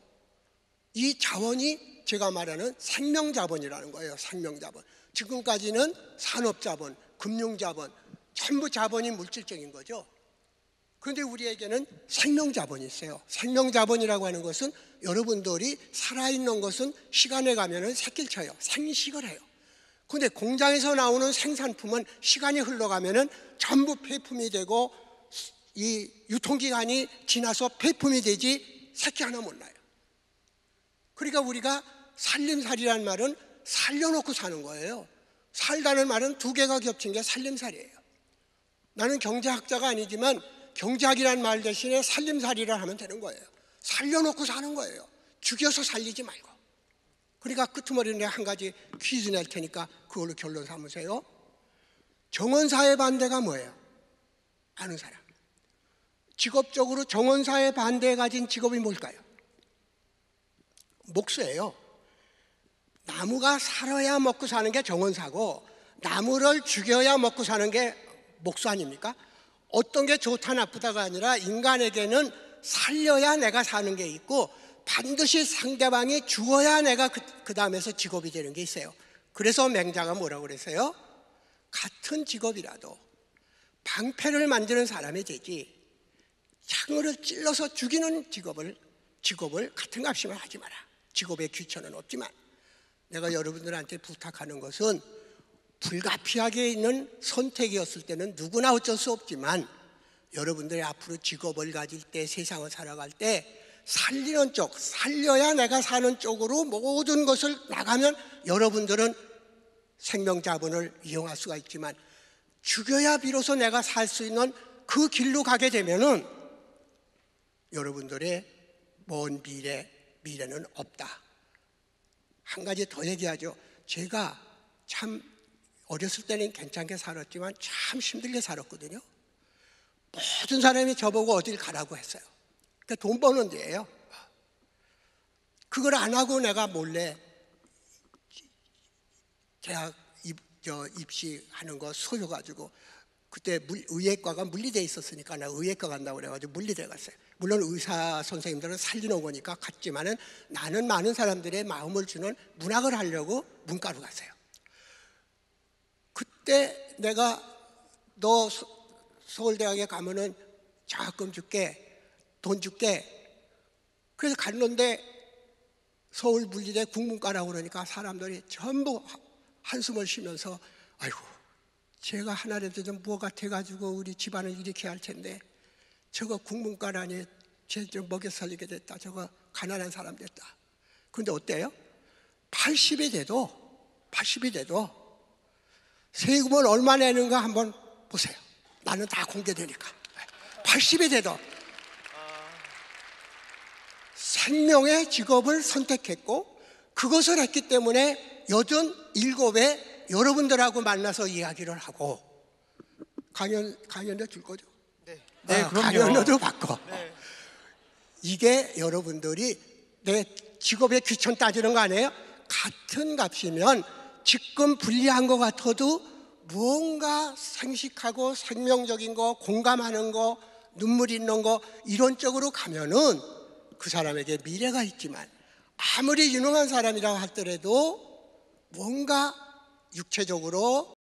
이 자원이 제가 말하는 생명자본이라는 거예요. 생명자본. 지금까지는 산업자본, 금융자본 전부 자본이 물질적인 거죠. 그런데 우리에게는 생명자본이 있어요. 생명자본이라고 하는 것은 여러분들이 살아있는 것은 시간에 가면은 새끼를 쳐요. 생식을 해요. 그런데 공장에서 나오는 생산품은 시간이 흘러가면은 전부 폐품이 되고 이 유통기간이 지나서 폐품이 되지 새끼 하나 못 나요. 그러니까 우리가 살림살이라는 말은 살려놓고 사는 거예요. 살다는 말은 두 개가 겹친 게 살림살이에요. 나는 경제학자가 아니지만 경제학이라는 말 대신에 살림살이를 하면 되는 거예요. 살려놓고 사는 거예요. 죽여서 살리지 말고. 그러니까 끄트머리는 내가 한 가지 퀴즈 낼 테니까 그걸로 결론 삼으세요. 정원사의 반대가 뭐예요? 아는 사람. 직업적으로 정원사의 반대에 가진 직업이 뭘까요? 목수예요. 나무가 살아야 먹고 사는 게 정원사고 나무를 죽여야 먹고 사는 게 목수 아닙니까? 어떤 게 좋다 나쁘다가 아니라 인간에게는 살려야 내가 사는 게 있고 반드시 상대방이 죽어야 내가 그 다음에서 직업이 되는 게 있어요. 그래서 맹자가 뭐라고 그랬어요? 같은 직업이라도 방패를 만드는 사람이 되지 창을 찔러서 죽이는 직업을 같은 값이면 하지 마라. 직업의 귀천은 없지만 내가 여러분들한테 부탁하는 것은 불가피하게 있는 선택이었을 때는 누구나 어쩔 수 없지만 여러분들이 앞으로 직업을 가질 때 세상을 살아갈 때 살리는 쪽, 살려야 내가 사는 쪽으로 모든 것을 나가면 여러분들은 생명자본을 이용할 수가 있지만 죽여야 비로소 내가 살 수 있는 그 길로 가게 되면은 여러분들의 먼 미래는 없다. 한 가지 더 얘기하죠. 제가 참 어렸을 때는 괜찮게 살았지만 참 힘들게 살았거든요. 모든 사람이 저보고 어딜 가라고 했어요. 그러니까 돈 버는 데예요. 그걸 안 하고 내가 몰래 대학 입시하는 거 소요가지고 그때 의예과가 물리대에 있었으니까 내가 의예과 간다고 그래가지고 물리대 갔어요. 물론 의사 선생님들은 살리는 거니까 갔지만은 나는 많은 사람들의 마음을 주는 문학을 하려고 문과로 갔어요. 그때 내가 너 서울대학에 가면은 장학금 줄게, 돈 줄게. 그래서 갔는데 서울 물리대 국문과라고 그러니까 사람들이 전부 한숨을 쉬면서 아이고 제가 하나라도 좀 뭐 같아가지고 우리 집안을 일으켜야 할 텐데 저거 국문과라니 쟤 좀 먹여 살리게 됐다. 저거 가난한 사람 됐다. 그런데 어때요? 80이 돼도 세금을 얼마 내는가 한번 보세요. 나는 다 공개되니까. 80이 돼도 생명의 직업을 선택했고 그것을 했기 때문에 87에 여러분들하고 만나서 이야기를 하고 강연료 줄 거죠? 네, 그럼요. 그럼요. 강연료도 받고. 네. 이게 여러분들이 내 직업의 귀천 따지는 거 아니에요? 같은 값이면 지금 불리한 것 같아도 무언가 생식하고 생명적인 거, 공감하는 거, 눈물 있는 거 이런 쪽으로 가면은 그 사람에게 미래가 있지만 아무리 유능한 사람이라고 하더라도 뭔가 육체적으로